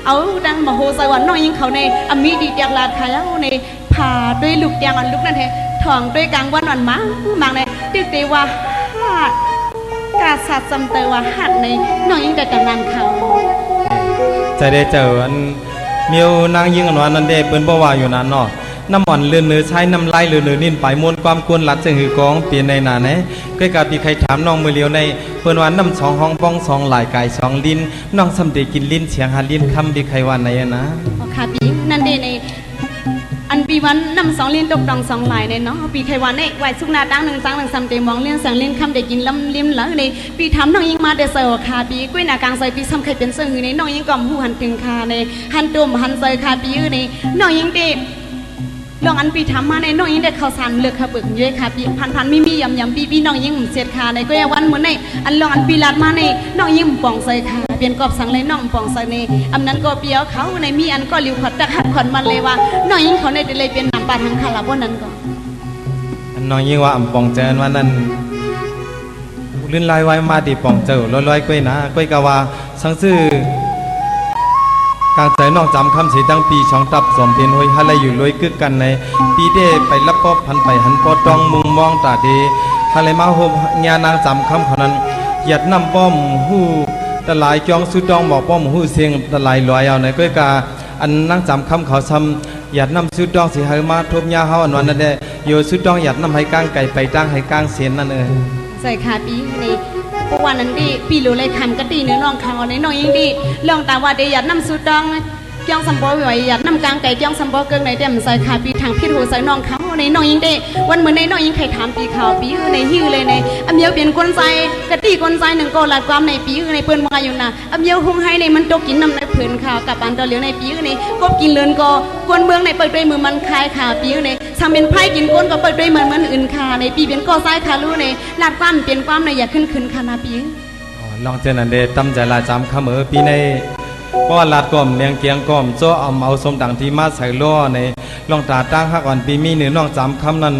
เอาดังมาโฮใส่วันน้องยิงเขาในอมีดีเตียงลาดขายในผ่าด้วยลูกเตียงอันลูกนั่นเองถ่องด้วยกลางวันวันมังในติดตีว่ากาสัตว์จำเตว่าหัดในน้องยิงแต่แต่นานเขาใจได้เจออันเมียวนางยิงอันวันนั้นเด้เปิ้นบ่ว่าอยู่นั้นเนาะน้ำมันเลือนเนื้อใช้น้ำลายเลือนเนื้อนิ่นไปมวนความกวนหลัดเสียงหือกองเปลี่ยนในหนาเนะก็กาปีใครถามน้องมือเลียวในเปิ้นวันน้ำสองห้องป้องสองหลายกายสองลิ้นน้องสำเร็จกินลิ้นเสียงหาลิ้นคำปีใครวันไหนนะค่ะปีนั่นเดในอันปีวันน้ำสองลิ้นตกดองสองหลายในเนาะปีใครวันในไหวสุกนาดังหนึ่งจังหนึ่งสำเร็จมองเลี้ยงเสียงลิ้นคำเด็กกินลำลิ้มแล้วในปีทำน้องยิงมาเดเซอร์ค่ะปีกุ้ยนากลางใส่ปีซ้ำใครเป็นเสือในน้องยิงก่อมหูหันถึงค่ะในหันตุ่มหันใส่ค่ะปีในน้องยิงเดลองอันปีทำมาในน้องยิงได้ข่าวสารเลือกขับเบิกเยอะค่ะปีพันมียำปีน้องยิงเสียดค่ะในก็ยังวันเหมือนในอันลองอันปีลาดมาในน้องยิงป่องใส่ค่ะเปลี่ยนกอบสังเลยน้องป่องใส่ในอันนั้นก็เปียวเขาในมีอันก็ริวขอดตะขัดขอนมันเลยว่าน้องยิงเขาในเลยเป็นน้ำปลาทางคาราบอนนั้นก็น้องยิงว่าอ่ำป่องเจนว่านั้นลื่นลายไว้มาดีป่องเจอลอยๆก้อยนะก้อยกะว่าสังซื่อกางใจน้องจำคำสีตั้งปีช่องตับสมเพียนหอยฮะไรอยู่ลอยกึกกันในปีเด้ไปรับปอบพันไปหันปอดองมุงมองตาดีฮะไรมาโฮมงานนางจำคำคนนั้นหยัดน้ำป้อมหูตะลายจองสุดองบอกป้อมหูเสียงตะลายลอยเอาในก้อยกาอันนางจำคำเขาซ้ำหยัดน้ำสุดองสีให้มาทบยาเฮาอันวันนั้นเด้โยสุดองหยัดน้ำให้กางไก่ไปตั้งให้กางเสียนนั่นใส่ขาปีในพวกวันนั้นดีปีรู้เลยคำกะตีเนื้อน้องเขาในน้องยิงดีลองตาว่าเดียดน้ำสุดดองเจ้าสัมปอไหวหยัดน้ำกลางไก่เจ้าสัมปอเกิงในเต็มใส่ขาปีทางพิษหัวใส่น้องเขาในน้องยิงดีวันเหมือนในน้องยิงไข่ถามปีขาวปีในหิ้วเลยในอเมียวเปลี่ยนคนใจกะตีคนใจหนึ่งก็หลัดความในปีในเปิ้นมาอยู่นะอเมียวคงให้ในมันตกกินน้ำในเพื่อนข่าวกับอันตะเหลียวในปีในก็กินเลือนก็กวนเมืองในเปิดด้วยมือมันคายขาปีในทำเป็นไพ่กินก้นก็เปิดด้วยเหมือนอื่นขาในปีเป็นก็ไส้ขาลู่ในหลัดความเปลี่ยนความในอยากขึ้นขานาปีลองเจนันเดตั้มใจลาจำคำปีในป้อลาดก่อมเนียงเกียงก่อมโจเอาสมดังที่มาใส่ล้อในลองตาตั้งหักอ่อนปีมีเนื้อน้องจำคำนั้น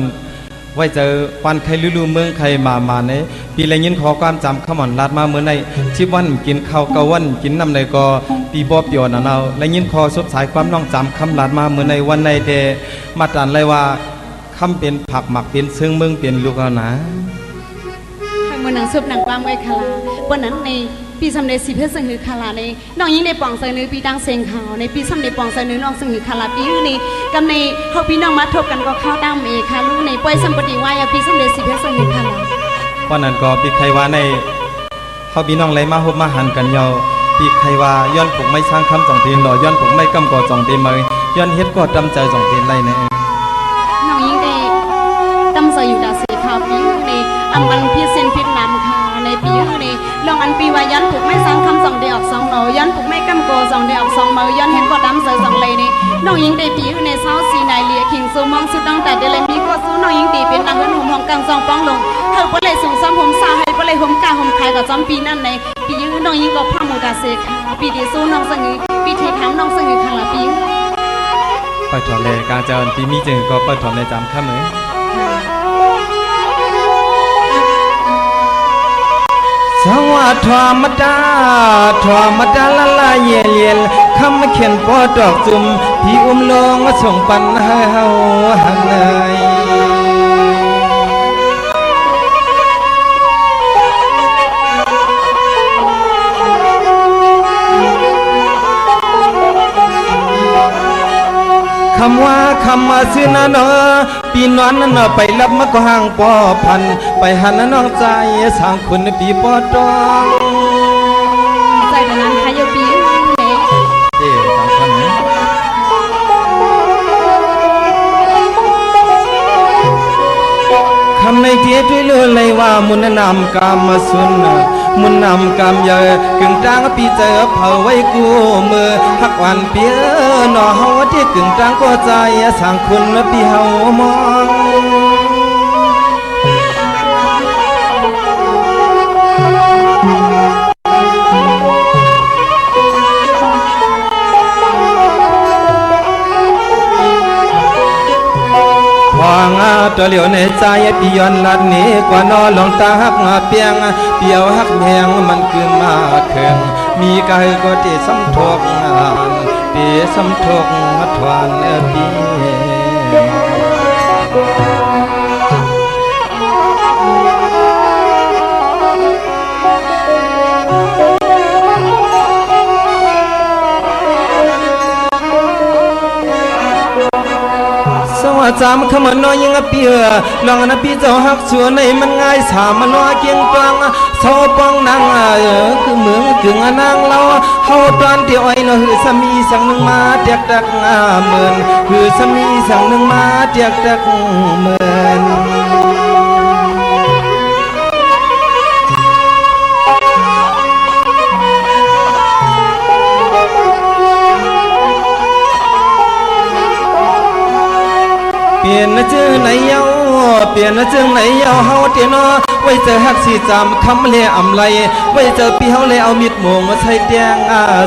ไว้เจอปันใครลืมเมืองใครมาในปีไรยินขอความจำคำอ่อนลาดมาเมื่อในชิบวันกินข้าวกะวันกินน้ำในก็ปีบอบเปียวน่ะเอาไรยินขอสุดสายความน้องจำคำลาดมาเมื่อในวันในเดมาตันเลยว่าคำเป็นผักหมักเป็นซึ่งเมืองเป็นลูกเอานะมันหนังซุปหนังความไว้คาราวันนั้นในปีสำเร็จสิเพื่อสังหือคาราในน้องยิ่งในป่องใส่เนื้อปีดังเสียงขาวในปีสำเร็จป่องใส่เนื้อน้องสังหือคาราปีในกำในเขาพี่น้องมาทบกันก็เข้าตามเอค่ะลูกในป่วยสัมปติวายปีสำเร็จสิเพื่อสังหือคาราวันนั้นก็ปีใครว่าในเขาพี่น้องไรมาฮบมาหันกันเยาปีใครว่าย้อนผมไม่สร้างคำสองเทียนหล่อย้อนผมไม่กำก่อสองเทียนมาย้อนเฮ็ดก็จำใจสองเทียนไรในน้องยิ่งในจำใจอยู่ดาเสียขาวปีในอันมันพิเศษพิษนำค่ะในปีนี้ลองอันปีวายันผูกไม่สร้างคำสองเดียวออกสองหน่อยันผูกไม่กำโกสองเดียวออกสองเมายันเห็นก็ดำเสือสองเลยนี่น้องยิงได้ปีในเช้าสีนายเลียขิงซูมองสุดตั้งแต่เดลมีก็สู้น้องยิงตีเป็นนางเงินหุ่มห้องกลางซองป้องลงเธอก็เลยส่งซ้ำผมสาให้ก็เลยห่มกาห่มไข่กับจอมปีนั่นในปียื้อน้องยิงก็พามูดาเซคปีดีสู้น้องสังห์ปีเททั้งน้องสังห์คาราปีไปถอนเลยการเจริญปีมีจึงก็ไปถอนเลยจำข้ามเลยสวัสดีธรรมดาละลายเย็นคำเขียนปอดอกจุ่มพี่ลงมาส่งปันให้เฮาหันเลยคำว่าคำมาซื้อนะเนาะปีนอนนั่นไปรับมาก็ห่างปอพันไปหันน้องใจสร้างคนปีปอดองใจแต่นั้นค่ะโยปีเอ๊ะตามคำนี้คำในเทียด้วยเลยว่ามุนนำกามมาสุนมุนนำกามเยอะกึ่งจางปีเจอเผาไว้กูมือหักวันเปียหน่อเฮาที่กึ่งจางก็ใจสั่งคุณปีเฮามองตัวเหลียวในใจปียอนลัดนี้กว่านอลองตาหักมาเปียงเปียวหักแหงมันคืนมาเคืองมีกายก็ที่สำทกงาน สำทุกมาทวนปีจำคำน้อยยังเปียลองนะพี่เจ้าหักชัวในมันง่ายสามันว่าเกียงปังเศร้าปังนางคือเมืองกึ่งนางเราเฮาตอนที่อ้อยเนาะหือสามีสั่งหนึ่งมาเตียกตักเหมือนหือสามีสั่งหนึ่งมาเตียกตักเหมือนเปลี่ยนนะชื่อไหนเยาเปลี่ยนนะชื่อไหนเยาเฮาเตียนอไว้เจอฮักสีจำคำเล่อำไรไว้เจอปีเฮาเลยเอามิดโมงมาใส่เตียง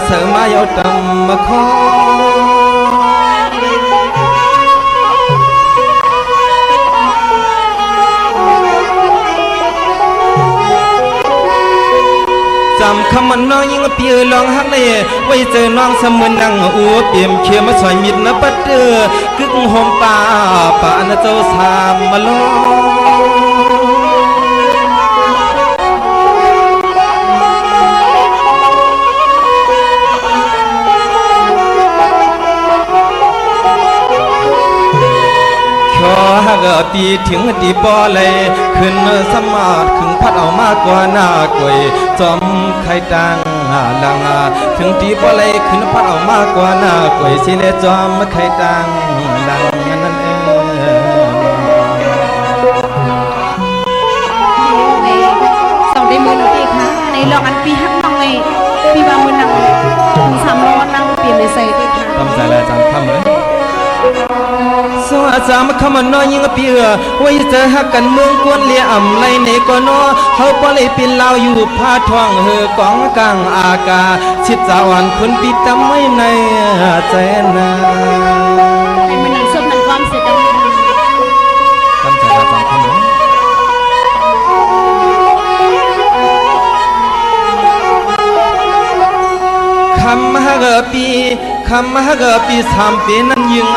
เสริมมาเยาตำมาคอจำคำมันน้องยิ่งเปียลองฮักเลยไว้เจอน้องเสมือนนั่งอัวเปี่ยมเขียมาสอยมิดนะปัดเด้อกึกหอมป่าป่านะเจ้าสามมาลอฮักปีถึงตีบ่อเลยขึ้นสมาร์ทขึ้นพัดเอามากกว่าหน้ากวยจอมไข่ตังลังถึงตีบ่อเลยขึ้นพัดเอามากกว่าหน้ากวยสิเลจอมไข่ตังลังนั่นเองสองได้มือหนึ่งทีค่ะในลองอันปีฮักน้องเลยปีบางมือนังถึง300นั่งเปลี่ยนในใส่ทีค่ะตำใจแล้วจำคำเลยสวาจามคำน้อยยิ่งเปียไว้เจอฮักกันเมืองกวนเลียอ่ำไรในก่อนอเขาปล่อยปินลาวอยู่ผ้าทองเหือกองกลางอากาชิดจาวันคนปิดจำไม่ในใจนาให้มันนั่งซุบนั่งความเสียกันตำใจแล้วจำคำเลยคำฮักปีคำฮักปีสามปีนั้นยิง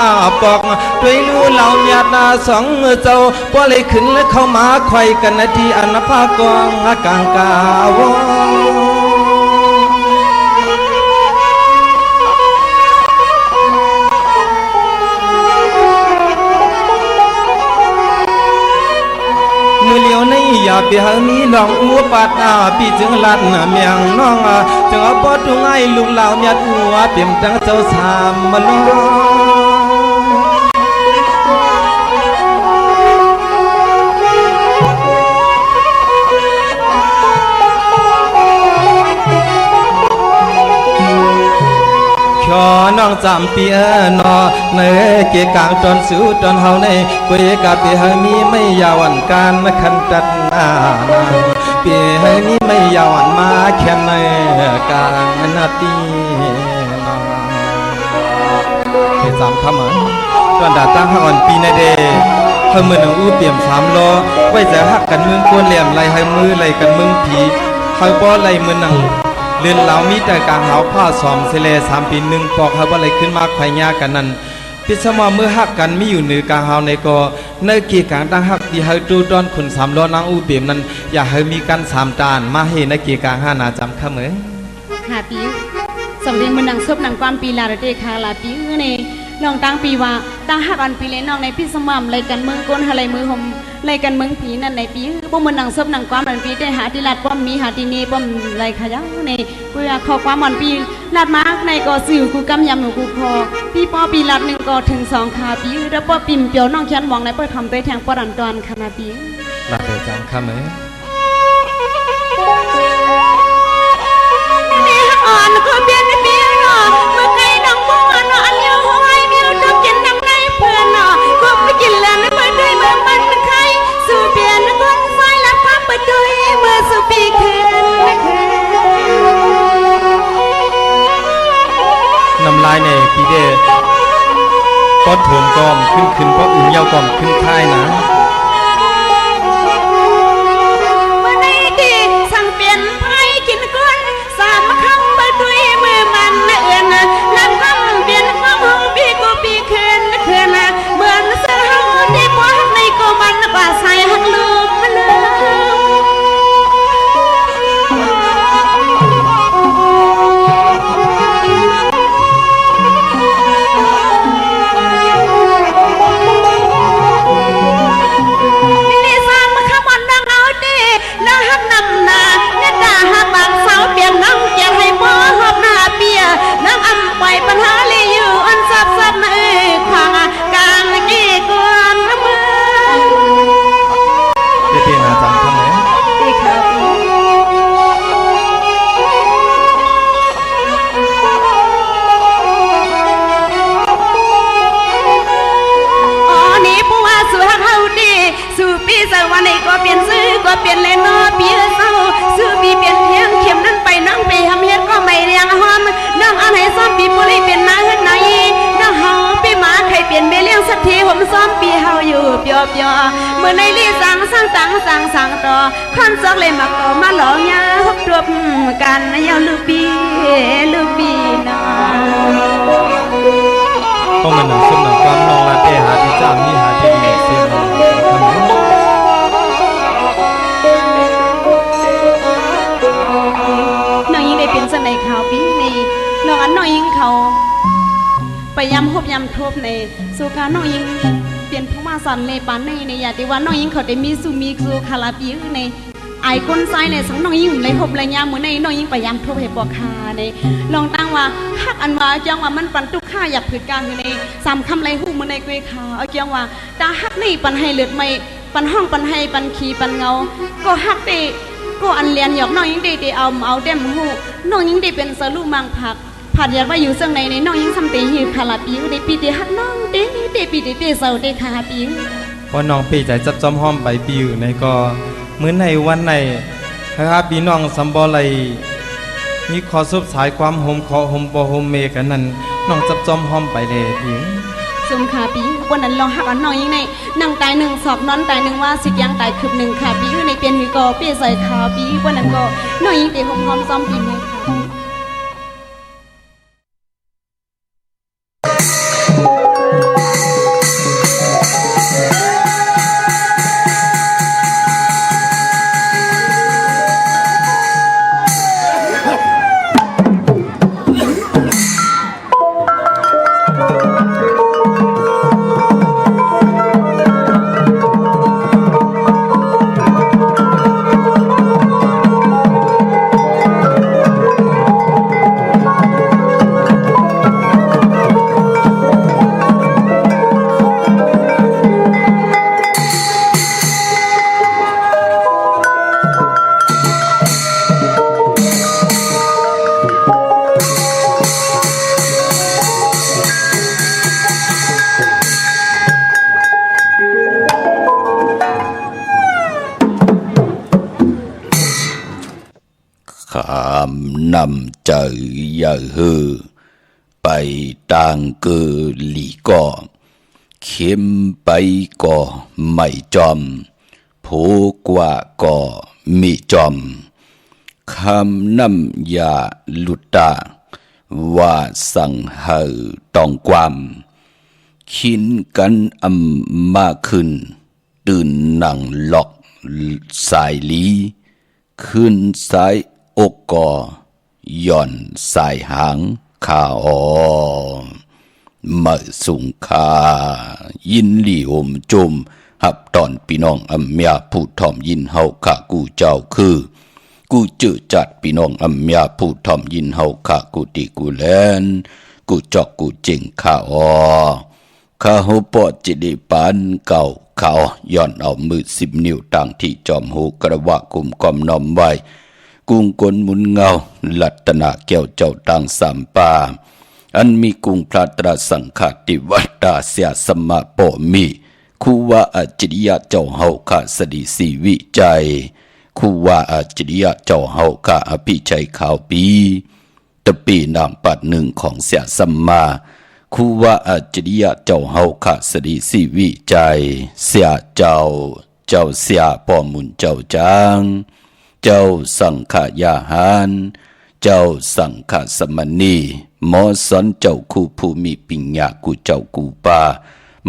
ปอกด้วยรู้เหล่าญาติสองเจ้าพอเลยขึ้นและเข้ามาไข่กันที่อนาภากองกลางกาวมือเลี้ยวในอย่าไปหามีลองอัวปาดปีจึงลัดเมียงน้องจึงเอาปอดง่ายลูกเหล่าเมียอัวเปี่ยมจังเจ้าสามมาลน้องจำเปียนอในเกกางตอนสู้ตอนเฮาในกุยกาเปียมีไม่ยาวันการมาขันตัดนาเปียมีไม่ยาวันมาแค่ในกลางนาทีให้จำคำมันตอนดาตั้งอ่อนปีในเดเฮมือหนังอู้เปี่ยม3 ล้อไว้จะหักกันเมืองกวนเหลี่ยมไล่ให้มือไล่กันเมืองผีเฮาบ่ไล่มือหนังเลื่อนเหลามีแต่กลางหาวผ้าซอมเสเล3 ปี1ปอกเขาบ่เลยขึ้นมาไข่ยากันนั้นพิสมาเมื่อหักกันมีอยู่เหนือกลางหาวในก็เนื้อกีกลางตั้งหักที่เฮาดูดอนขุน3 ล้อนางอูเปี่ยมนั้นอย่าให้มีกัน3 ตานมาให้ในกีกลาง5นาจำคำค่ะปีสมเด็จมือนังซุบนังความปีลาเดคาลาปีนี่น้องตั้งปีว่าตั้งหักอันปีเลน้องในพิสมัมเลยกันเมืองก้นอะไรมือหมเลยกันเมืองผีนั่นในปีพวกมือนังซุบนังความอันปีได้หาที่ลาดป้อมมีหาที่นี่ป้อมไรขยันในกูอยากขอความอันปีลาดมาร์กในก่อสื่อกูกำยำหนูกูคอพี่ป้อปีลาด1ก่อถึง2ขาปีแล้วป้อปิ่มเปียวน้องแขนมองในป้อทำไปแทงป้อดันตอนขนาดปีลาดเดือดจังคำอ่อนก็เปลี่ยนเปลี่ยนเนาะเมื่อไงน้องมองเนาะเลี้ยวห้อยเลี้ยวต้องกินน้ำในเพื่อนเนาะก็ไปกินแล้วไม่เปิดด้วยเมื่อมันใครสู่เปลี่ยนคนไฟและพับไปด้วยเมื่อสู่ปีแค่น้ำลายในพี่เดก็โถมกอมขึ้นเพราะอุ่นเยาวกอมขึ้นค่ายนะเมื่อในที่สั่งเปลี่ยนไพ่กินก้น3 คำไปด้วยเมื่อมันเอื่อนนั่งคำเปลี่ยน วันไหนก็เปลี่ยนซื้อก็เปลี่ยนเลนนอปีเศร้าซื้อปีเปลี่ยนเทียงเข็มนั้นไปนั่งไปทำเฮ็ดก็ไม่เรียงหอมนั่งอันไหนซ้อมปีปุริเปลี่ยนนาเฮ็ดไหนนั่งเฮาปีหมาใครเปลี่ยนไปเลี้ยงสักทีผมซ้อมปีเฮาอยู่เปียวเมื่อในรีสร้างตังสร้างต่อขั้นซอกเลยมาก่อมาหลอกยาพบรวมกันยาวลูกปีนา เพราะมันหนังซุ่มหนังความนองลาเตหาที่จามนี่หาที่ดีเสียงทำนี้น้องยิงได้เป็นสนัยข่าวปีในน้องอันน้องยิงเขาไปย้ำฮบย้ำทบในสู่การน้องยิงเปลี่ยนผู้มาสอนเลยปานในอย่าที่ว่าน้องยิงเขาได้มีสู่คาราปีในไอ้คนซ้ายในสังน้องยิงเลยฮบเลยยามเหมือนในน้องยิงไปย้ำทบให้ปอกคาในลองตั้งว่าฮักอันว่าจังว่ามันปันตุกข้าอยากผืดการอยู่ในสามคำไรหูเหมือนในกวยขาเอาจังว่าตาฮักนี่ปันให้เลือดไม่ปันห้องปันให้ปันขี้ปันเงาก็ฮักเตก็อันเลียนหยอกน้องยิงได้เอาเต็มหูน้องยิงได้เป็นสลูมังผักผัดอยากว่าอยู่เสื่องในน้องยิงทำเตยหิวคาราปิวได้ปีเตฮักน้องเตปีเตเศร้าเตคาปิวพอน้องปีใจจับจอมห้อมไปปิวในก็เหมือนในวันในครับพี่น้องสัมบอไลมีขอซุบสายความโฮมขอโฮมบอโฮมเมกันนั้นน้องจับจอมห้อมไปเลยพี่ซุมคาปิววันนั้นลองหักอันน้องยิงในนั่งตายหนึ่งสอบนอนตายหนึ่งว่าสิกยังตายคืบหนึ่งคาปิวในเปลี่ยนมือก็เปลี่ยนใส่คาปิววันนั้นก็น้องยิงเตะหอมหอมซ้อมปีมือนำใจอย่าเฮือไปต่างเกิหลีก่อเข้มไปก่อไม่จอมผู้กว่าก่อมีจอมคำนำอย่าหลุดตาว่าสั่งเฮอต้องความคินกันมากขึ้นตื่นหนังหลอกสายลีขึ้นสายอกก่อย่อนสายหางข้าอมาสุงคายินหลี่อมจุมหับตอนพี่น้องอำเมียผู้ทอมยินเฮาข้ากูเจ้าคือกูจื้อจัดพี่น้องอำเมียผู้ทอมยินเฮาข้ากูติกูแลนกูจอกกูเจิงข้าข้าหูปอดจิดิปานเก่าเขาย่อนเอามือ10 นิ้วต่างที่จอมหูกระวะกุมกอมน้อมไว้กุ้งกลมุนเงาลัตนาแก้วเจ้าต่างสามป่าอันมีกุ้งพระตราสังฆติวัตตาเสียสมะโปมีคู่ว่าอจิริยะเจ้าเฮาข้าสดีสีวิจัยคู่ว่าอจิริยะเจ้าเฮาข้าอภิชัยข่าวปีตะปีนางปัดหนึ่งของเสียสัมมาคู่ว่าอจิริยะเจ้าเฮาข้าสดีสีวิจัยเสียเจ้าเสียป้อมุนเจ้าจางเจ้าสังขยาหารเจ้าสังขสมณีหมอสอนเจ้าคู่ผู้มีปิญญากูเจ้ากูป่า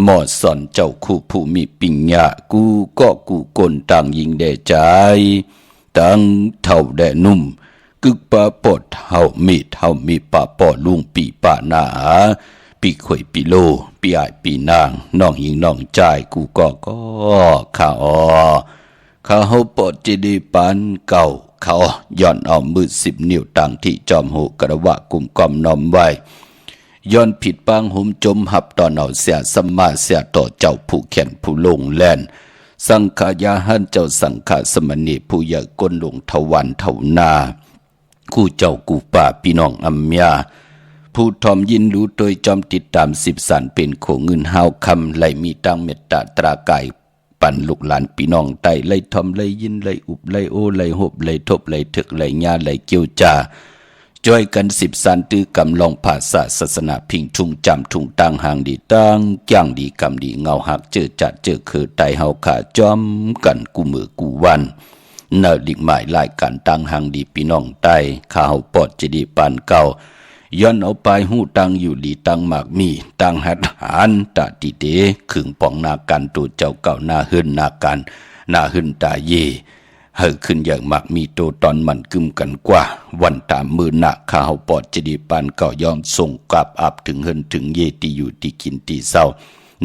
หมอสอนเจ้าคู่ผู้มีปิญญากูก็กูกลต่างยิงแด่ใจตั้งเท่าแด่นุ่มกึกปะปอดเท่ามีปะปอลุงปีปะนาปีข่อยปีโลปีอายปีนางน้องยิงน้องใจกูก็ข้าข้าเฮาปอดจิดีปานเก่าเขาย้อนเอามือ10 นิ้วต่างที่จอมหูกระวะกุมกอมน้อมไว้ย้อนผิดปางหุมจมหับตอนเอาเสียสมมาเสียต่อเจ้าผู้แขนผู้ลงแล่นสังขายาหันเจ้าสังฆสมณีผู้ใหญ่ก้นลงทวันเท่านาคู่เจ้ากูป่าพี่น้องอัมยาผู้ทอมยินรู้โดยจอมติดตาม10 สันเป็นโขเงินห้าวคำไหลมีตังเมตตาตรากายไป ปันลูกหลานพี่น้องไต้ไล่ทอมไล่ยินไล่อุบไล่โอไล่หบไล่ทบไล่ถึกไล่ญาไล่เกี่ยวจ่าจ้อยกัน10 สันตื้อกำลองภาษาศาสนาพิงทุ่งจำทุ่งตั้งห่างดีตั้งจ้างดีกำดีเงาหักเจอจัดเจอคือไตเฮาขาจอมกันกูมือกูวันเนดิกหมายลายกันตั้งห่างดีพี่น้องไต้ข้าวปอดจะดีปานเก่าย้อนเอาไปหูตั้งอยู่ดีตั้งหมากมีตั้งหัดหานตาติเดขึงป่องนากันตัวเจ้าเก่านาหืนนากันนาหืนตาเยเฮอขึ้นอย่างมักมีโตตอนมันกึมกันกว่าวันตามมือหนักข้าวปอดจะดีปานเก่ายอมส่งกลับอับถึงเฮินถึงเยที่อยู่ที่กินที่เศร้า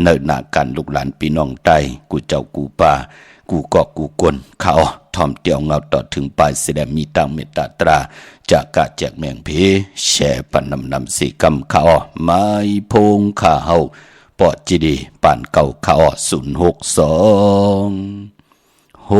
เนินหนากันลูกหลานพี่น้องไต้กูเจ้ากูป่ากูกอกกูกวนเขาทอมเตียวเงาต่อถึงปลายแสดงมีตังเมตตาตราจากกะแจกแมงเพแช่ปันนำสีกำเขาไม้พงข้าเฮาปอดจะดีปานเก่าเขา062-649-9249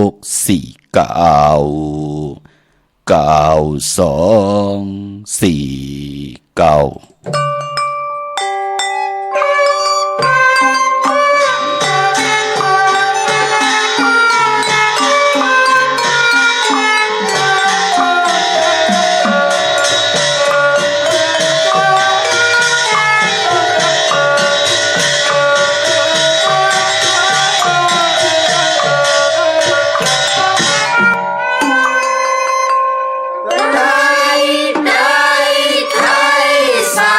ไทยไทยไทยสา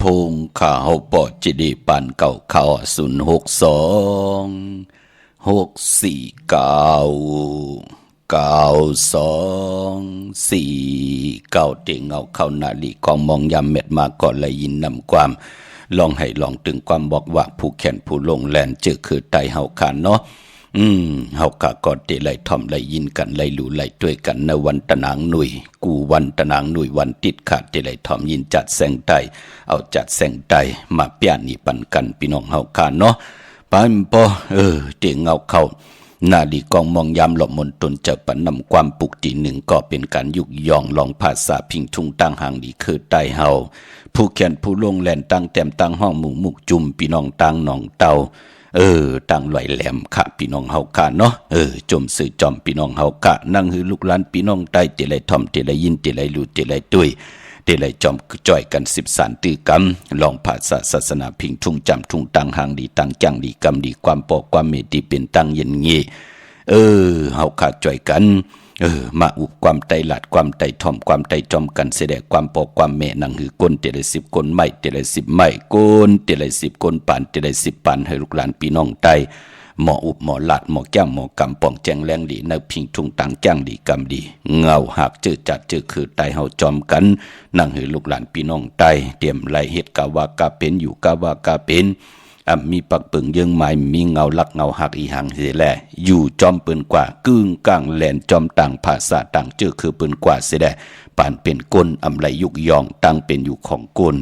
พงข้าเฮาปอจิดีปานเก่าข้า062 649 92 49เต็งเอาเข้านาลีของมองยามเม็ดมาก่อนเลยยินนำความลองให้ลองตึงความบอกว่าผู้แขนผู้ลงแลนเจอคือไตเฮาขานเนาะเฮากะก็ได้ไล่ทอมไล่ยินกันไล่รู้ไล่ด้วยกันในวันตะนางหนุ่ยกูวันตะนางหนุ่ยวันติดขาดได้ไล่ทอมยินจัดแสงไตเอาจัดแสงไตมาเปียนี่ปันกันพี่น้องเฮาขานเนาะปานปอเต็งเอาเข้านาลีกองมองยามหลบมนตนจะปันนำความปุกตีหนึ่งก็เป็นการยุกยองลองภาษาพิงทุงตั้งห่างดีคือไตเฮาผู้แขนผู้ลงแลนตั้งแต้มตั้งห้องหมู่มุกจุ่มพี่น้องตั้งหนองเตาตั้งลอยแหลมค่ะพี่น้องเฮากะเนาะจมสื่อจอมพี่น้องเฮากะนั่งหือลูกหลานพี่น้องใต้เตไลทอมเตไลยินเตไลลูเตไลตุ้ยเตไลจอมจ่อยกัน13ตื้อกำลองภาษาศาสนาพิงทุ่งจำทุ่งตั้งห่างดีตั้งจังดีกำดีความปอกความเมตติเป็นตั้งเย็นงี้เฮาขาจ่อยกันมาอุบความไตหลาดความไตทอมความไตจอมกันเสดความปอกความแม่นังหือก้นเตได้10ก้นไม้เตได้10ไม้ก้นเตได้10ก้นปานเตได้10ปานให้ลูกหลานพี่น้องไตหมออุบหมอหลาดหมอแก้งหมอกำป่องแจงแรงดีในพิงทุ่งต่างจ้างดีกำดีเงาหักเจอจัดเจอคือไตเฮาจอมกันนังหือลูกหลานพี่น้องไตเตรียมไล่เฮ็ดกะว่ากะเป็นอยู่กะว่ากะเป็นมีปักเปิงเยิงไม้มีเงาลักเงาหักอีหังเสแลอยู่จอมปืนกว่ากึ่งกลางแหลนจอมต่างภาษาต่างเจอคือปืนกว่าเสแลปานเป็นก้นไหลยุกยองตั้งเป็นอยู่ของก้น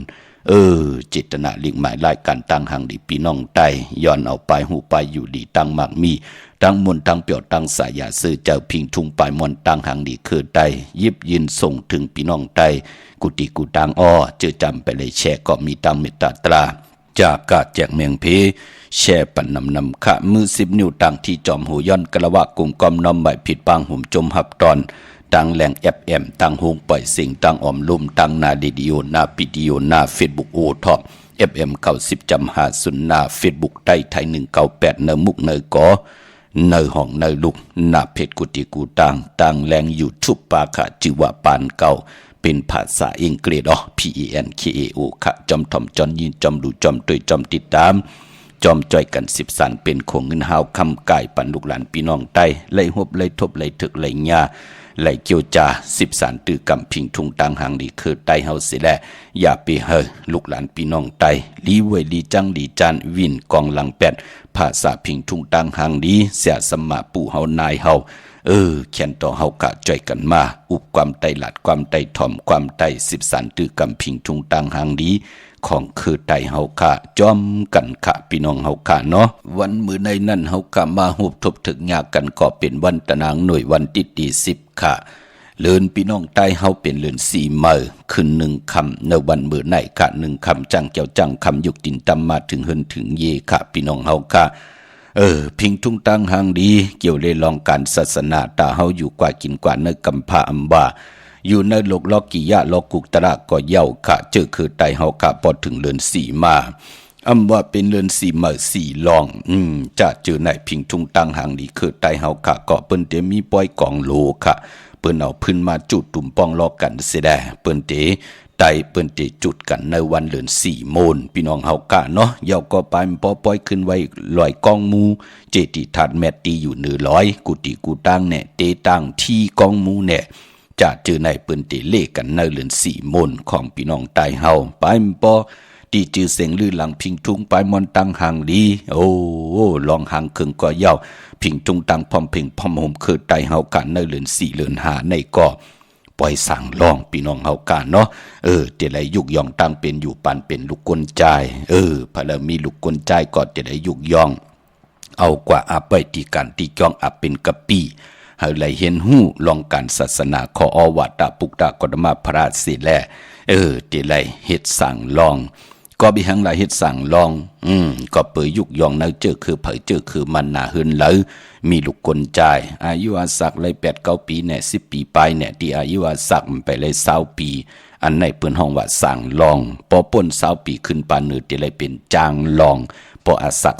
จิตนาลิงหมายรายการตั้งหังดีพี่น้องไตย้อนเอาไปหูไปอยู่ดีตั้งมากมีตั้งมนตั้งเปียวตั้งสายาซื้อเจ้าพิงทุ่งปลายมนตั้งหังดีคือไตยิบยินส่งถึงพี่น้องไตกุฏิกูตังเจอจำไปเลยแชร์ก็มีตั้งเมตตาตราจากกาแจกเมียงเพแช่ปันนำขะมือ10 นิ้วต่างที่จอมหูย้อนกระวะกลุ่มกอมน้อมใบผิดปางหุ่มจมหับตอนต่างแหล่งFMต่างหงปล่อยสิ่งต่างอมลุ่มต่างนาดีดีโอนาปิดีโอนาเฟซบุ๊กโอท็อป FM 90.50นาเฟซบุ๊กไทย198เนมุกเนกอเนห้องเนลุกนาเพจกุฏิกูต่างแหล่งยูทูบปาขะจิวะปานเก่าเป็นภาษาอังกฤษPENKAO ค่ะจอมทอมจอนยินจอมดูจอมตุยจอมติดตามจอมจ่อยกัน13เป็นคงเงินหาวคำกายปันลูกหลานพี่น้องใต้ไล่ฮบไล่ทบไล่ถึกไล่ญาไล่เกี่ยวจา13ตื้อกำพิงทุ่งตังหังดีคือใต้เฮาสิแลอย่าไปลูกหลานพี่น้องใต้ลีเวยลีจังลีจานวินกองหลัง8ภาษาพิงทุ่งตังหังดีเสียสมะปู่เฮานายเฮาเขียนต่อเฮากะจ่อยกันมาอุบความไตหลัดความไตถ่อมความไต13ตื้อกำพิงทุ่งตังหังดีของคือไตเฮากะจอมกันขะพี่น้องเฮากะเนาะวันมื้อในนั้นเฮากะมาฮูบทบถึกยากกันก็เป็นวันตะนางหน่วยวันติดดี10ค่ะเลินพี่น้องใต้เฮาเป็นเลิน4มื้อขึ้น1ค่ำในวันมื้อไหนกะ1ค่ำจังเจ้าจังค่ำยุกตินตำมาถึงเฮินถึงเยค่ะพี่น้องเฮากะพิงทุ่งตั้งหางดีเกี่ยวเลยลองการศาสนาตาเฮาอยู่กว่ากินกว่าในกัมพาอัมบาอยู่ในโลกลอกกิยะลอกกุกตระก็เย้าค่ะเจอคือไตเฮากะพอถึงเรือน4มาอำว่าเป็นเรือน4มา4ลองจะเจอในพิงทุ่งตั้งหางดีคือไตเฮากะก็เปิ้นเตมีปล่อยกองโลค่ะเปิ้นเอาพื้นมาจุดตุ่มป้องลอกกันเสียได้เปิ้นเตไตเปิ้นเตจุดกันในวันเดือน4โมนพี่น้องเฮากะเนาะเยาก็ไปปอปล่อยขึ้นไว้ลอยกองมูเจติทัดแมตตีอยู่100กุฏิกูตั้งเนี่ยเตตั้งที่กองมูเนี่ยจะเจอในเปิ้นเตเลกันในเดือน4โมนของพี่น้องไตเฮาไปปอตีจือเสียงลือหลังพิงทุ่งไปมอนตั้งหางดีลองหางครึ่งก็เย้าพิงทุ่งตั้งพร้อมเพ่งพร้อมโฮมคือไตเฮากันในเดือน4เดือน5ในก็ปล่อยสั่งลองพี่น้องเฮากะเนาะเตไลยุกยองตั้งเป็นอยู่ปานเป็นลูกกลใจพะละมีลูกกลใจก็เตไลยุกยองเอากว่าอาไปที่การที่จ้องอาเป็นกะปีเฮาไหลเห็นหู้ลองการศาสนาขออวตาปุกตากฎมาพระสิแลเตไลเฮ็ดสั่งลองก็บิหังหลายเฮ็ดสั่งลองก็เปยยุกยองนาเจอคือเผยเจอคือมันนาหืนเลยมีลูกกลใจอายุอาศักเลย8-9 ปีเนี่ย10 ปีไปเนี่ยที่อายุอาศักไปเลย20 ปีอันในเปิ้นห้องว่าสั่งลองปอป่น20 ปีขึ้นปานเหนือที่เลยเป็นจางลองปออาศัก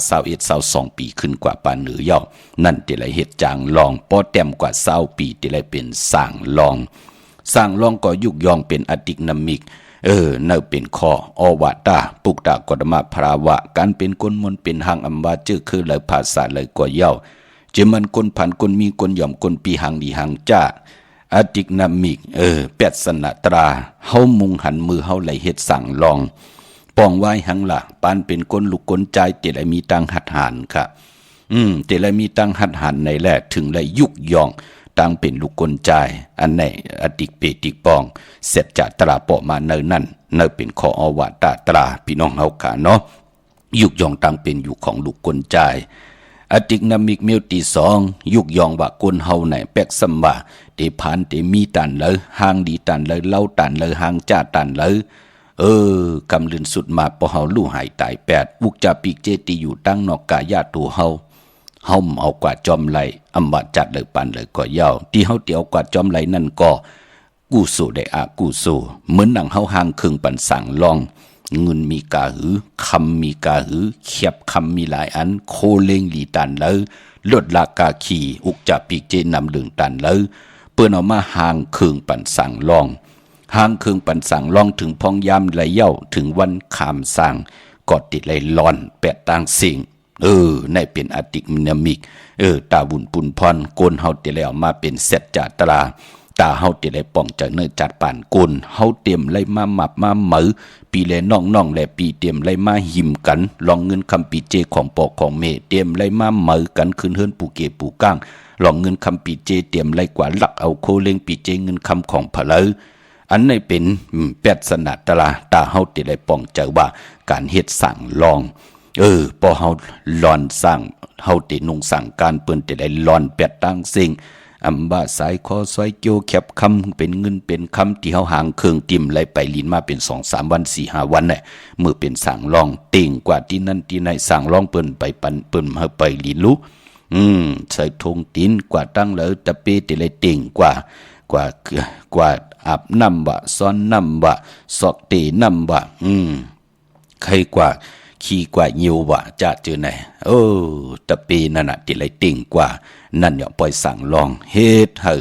21-22 ปีขึ้นกว่าปานเหนือย่อนั่นที่เลยเฮ็ดจางลองปอแต้มกว่า20 ปีที่เลยเป็นสั่งลองก็ยุกยองเป็นอติกนามิก เน่าเป็นข้ออวตาปุกตากฎมาพราวะการเป็นคนมนเป็นหังอำว่าจื้อคือเลยภาษาเลยกว่าเย้าจะมันคนผันคนมีคนหย่อมคนปีหังดีหังจ้าอติกนามิกแปดสนะตราเฮามุงหันมือเฮาไหลเฮ็ดสั่งลองปองไว้หังละปานเป็นคนลูกคนใจเตะไหลมีตังหัดหันค่ะเตะไหลมีตังหัดหันในแหละถึงไหลยุกยองตังเป็นลูกคนใจอันไหนอติกเปติกปองเสร็จจากตราปอมาเนนั่นเนเป็นข้ออวตาตราพี่น้องเฮาขาเนาะยุกยองตังเป็นอยู่ของลูกคนใจอติกนามิกเมียวตีสองยุกยองว่าคนเฮาไหนแปกสมว่าเตผ่านเตมีตันเลยหางดีตันเลยเล่าตันเลยหางจ้าตันเลยกำลืนสุดมาพอเฮาลู่หายตายแปดอุกจาปีกเจตีอยู่ตั้งนอกกายาตัวเฮาเอากว่าจอมไหลอำบาจัดเลยปันเลยก็ยาวที่เฮาเตียวกว่าจอมไหลนั่นก็กู้สู้ได้กู้สู้เหมือนหนังเฮาหางครึ่งปันสั่งลองเงินมีกาหือคำมีกาหือเขียบคำมีหลายอันโคเลงหลีตันเลยลดลากาขี่อุกจาปีกเจนำลึงตันเลยเปิ้นเอามาหางครึ่งปันสั่งลองหางครึ่งปันสั่งลองถึงพองยามไหลเย้าถึงวันขามสั่งกอดติดไหลลอนแปดต่างสิ่งในเป็นอติกนามิกตาบุญปุนพรโกนเฮาติแล้วมาเป็นเสร็จจาตราตาเฮาติเลยป้องจากเนื้อจัดป่านกุนเฮาเตรียมไล่มาหมับมาเหมือปีแลน้องๆแลปีเตรียมไล่มาหิมกันลองเงินคำปีเจของปอกของเมเตรียมไล่มาเหมือกันขึ้นเฮือนปูเกปูก้างลองเงินคำปีเจเตรียมไล่กว่าหลักเอาโคเล็งปีเจเงินคำของผะเลอันนี้เป็นแปดสนาตราตาเฮาติเลยป้องจากว่าการเฮ็ดสั่งลองพอเฮาลอนสั่งเฮาตินุ่งสั่งการเปิ้นติได้ลอนแปดตั้งสิ่งอำบ่าสายคอซอยเกี่ยวแคบคำเป็นเงินเป็นคำที่เฮาหางเครื่องติ่มไหลไปลินมาเป็น 2-3 วัน 4-5 วันน่ะมื้อเป็นสั่งลองเต่งกว่าที่นั่นที่ไหนสั่งลองเปิ้นไปปันเปิ้นเฮาไปลินลุใส่ทงตีนกว่าตั้งแล้วตะเปติเลยเต่งกว่าอาบน้ำวะซ้อนน้ำวะซอกเตน้ำวะใครกว่าขี้กว่ายิววะจะเจอไหนตะปีนั่นน่ะติเลยติ่งกว่านั่นอย่าปล่อยสั่งลองเฮ็ดเฮา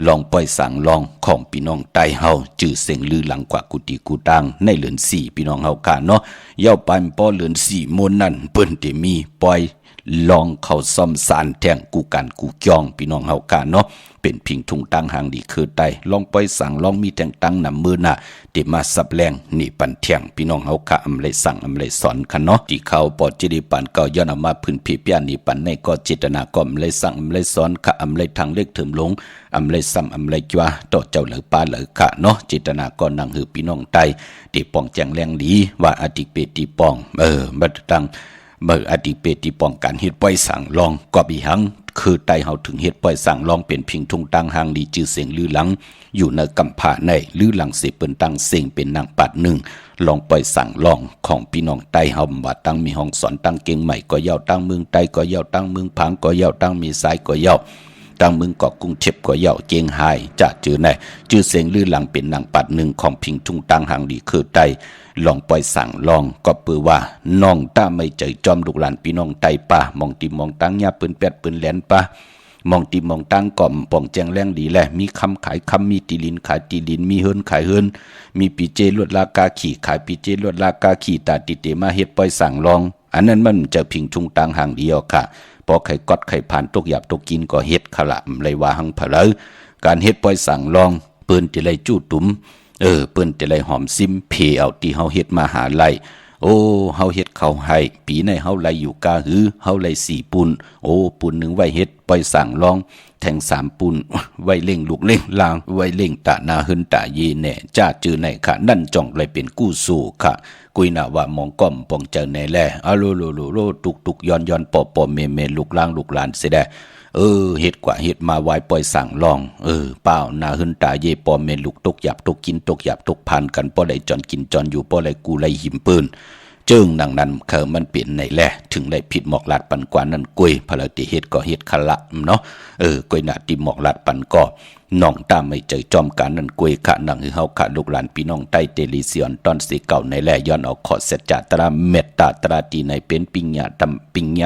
ลองปล่อยสั่งลองของพี่น้องไตเฮาจื้อเสียงลือหลังกว่ากุฏิกูตังในเรือน4พี่น้องเฮาค่ะเนาะย่าปันป้อเรือน4มนนั่นเปิ้นได้มีปล่อยลองเข้าซ่อมสารแทงกูกันกูจองพี่น้องเฮาค่ะเนาะเป็นพิงทุงตั้งหางดีคือไตลองปล่อยสั่งลองมีแทงตั้งนำมือน่ะที่มาสับแรงนี่ปันเที่ยงพี่น้องเฮาค่ะอำเลยสั่งอำเลยสอนคันเนาะที่เขาปอจิริปันก็ย้อนเอามาพื้นพี่เปียนี่ปันในก็เจตนาก็อำเลยสั่งอำเลยสอนค่ะอำเลยทางเล็กเถิมลงอำเลยซ้ำอำเลยจัวต่อเจ้าเหลือป้าเหลือค่ะเนาะเจตนาก็นั่งหือพี่น้องไตที่ป้องแจงแรงดีว่าอติเปติป้องบัดตังเมื่ออติเปติป้องการเฮ็ดปล่อยสั่งลองก็บีหังคือไตเฮาถึงเฮ็ดปล่อยสั่งลองเป็นพิงทุงตังหางดีจื้อเสียงลือหลังอยู่ในกำผาในลือหลังสิเปิ้นตังเสียงเป็นนางปัดหนึ่งลองปล่อยสั่งลองของพี่น้องไตเฮาว่าตั้งมีห้องสอนตั้งเก่งใหม่ก็ยาวตั้งเมืองไตก็ยาวตั้งเมืองพังก็ยาวตั้งมีสายก็ยาวตั้งเมืองเกาะกรุงเทพก็ยาวเจียงไฮ้จะจื้อไหนจื้อเสียงลือหลังเป็นนางปัดหนึ่งของพิงทุงตังหางดีคือไตลองปล่อยสั่งลองก็เปือว่าน้องตาไม่ใจจอมลูกหลานพี่น้องไตป่ามองติมองตั้งยาปืนแปดปืนแหลนป่ามองติมองตั้งก่อมป่องแจงแรงดีแหละมีคำขายคำมีตีลินขายตีลินมีเฮิรนขายเฮิรนมีปีเจลวดลากาขี่ขายปีเจลวดลากาขี่ตาติเตมาเฮ็ดปล่อยสั่งลองอันนั้นมันจะพิงชุงตังหางเดียวค่ะพอไข่กอดไข่ผ่านตกหยาบตกกินก็เฮ็ดขละเลยว่าหังผะเลยการเฮ็ดปล่อยสั่งลองปืนติเลยจู้ตุ้มเปิ้นแต่ไรหอมซิมเพเอาที่เฮาเฮ็ดมาหาไล่เฮาเฮ็ดเข้าให้ปีในเฮาไล่อยู่กาหือเฮาไล่4ปุนปุนนึงไว้เฮ็ดปล่อยสั่งลองแทง3ปุนไว้เล่งลูกเล่งลางไว้เล่งตะนาหึนตะเยแน่จ้าจื้อไหนค่ะนั่นจ่องเลยเป็นกู้สู้ค่ะกุยน่ะว่ามองก้อมปองเจอแน่แลอะโลตุกย้อนปอเมลูกล่างลูกหลานสิได้เฮ็ดกว่าเฮ็ดมาไว้ปล่อยสั่งลองเปล่านาหึนตาเยปอมเมลูกตกหยับตกกินตกหยับตกพันกันป้อได้จอนกินจอนอยู่ป้อได้กูไล่หิมปืนเจิงดังนั้นมันเปลี่ยนในแลถึงได้ผิดหมอกลาดปันกว่านั้นกุยพลติเฮ็ดก็เฮ็ดคละเนาะกุยน่ะติหมอกลาดปันก็น้องตามไม่เจอจอมการนั้นกุยขะนังเฮาขะลูกหลานพี่น้องใต้เตลิเซียนตอนสิเก่าในแลย้อนเอาขอเสจตราเมตตาตราตีในเป็นปิญญ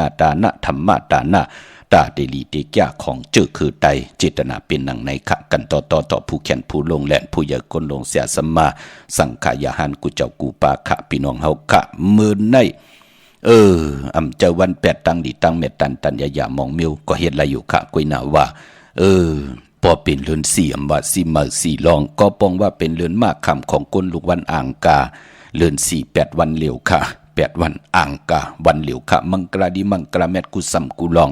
าตานะธรรมตานะ ตาเดลีเดก้าของเจอคือใดเจตนาเป็นหนังในขะกันต่อผู้แขนผู้ลงแหลนผู้ใหญ่คนลงเสียสมาสังขายาหันกูเจ้ากูปาขะพี่น้องเฮาขะมือในอำเจ้าวัน8ตังดีตังเม็ดตันยามองมิวก็เฮ็ดไรอยู่ขะกุยนาว่าพอเป็นเรือน4อำว่าสิมา4ลองก็ปองว่าเป็นเรือนมากคำของคนลูกวันอ่างกาเรือน4 8วันเหลียวค่ะ8วันอ่างกาวันเหลียวค่ะมังกราดีมังกราแมดกุสัมกุลอง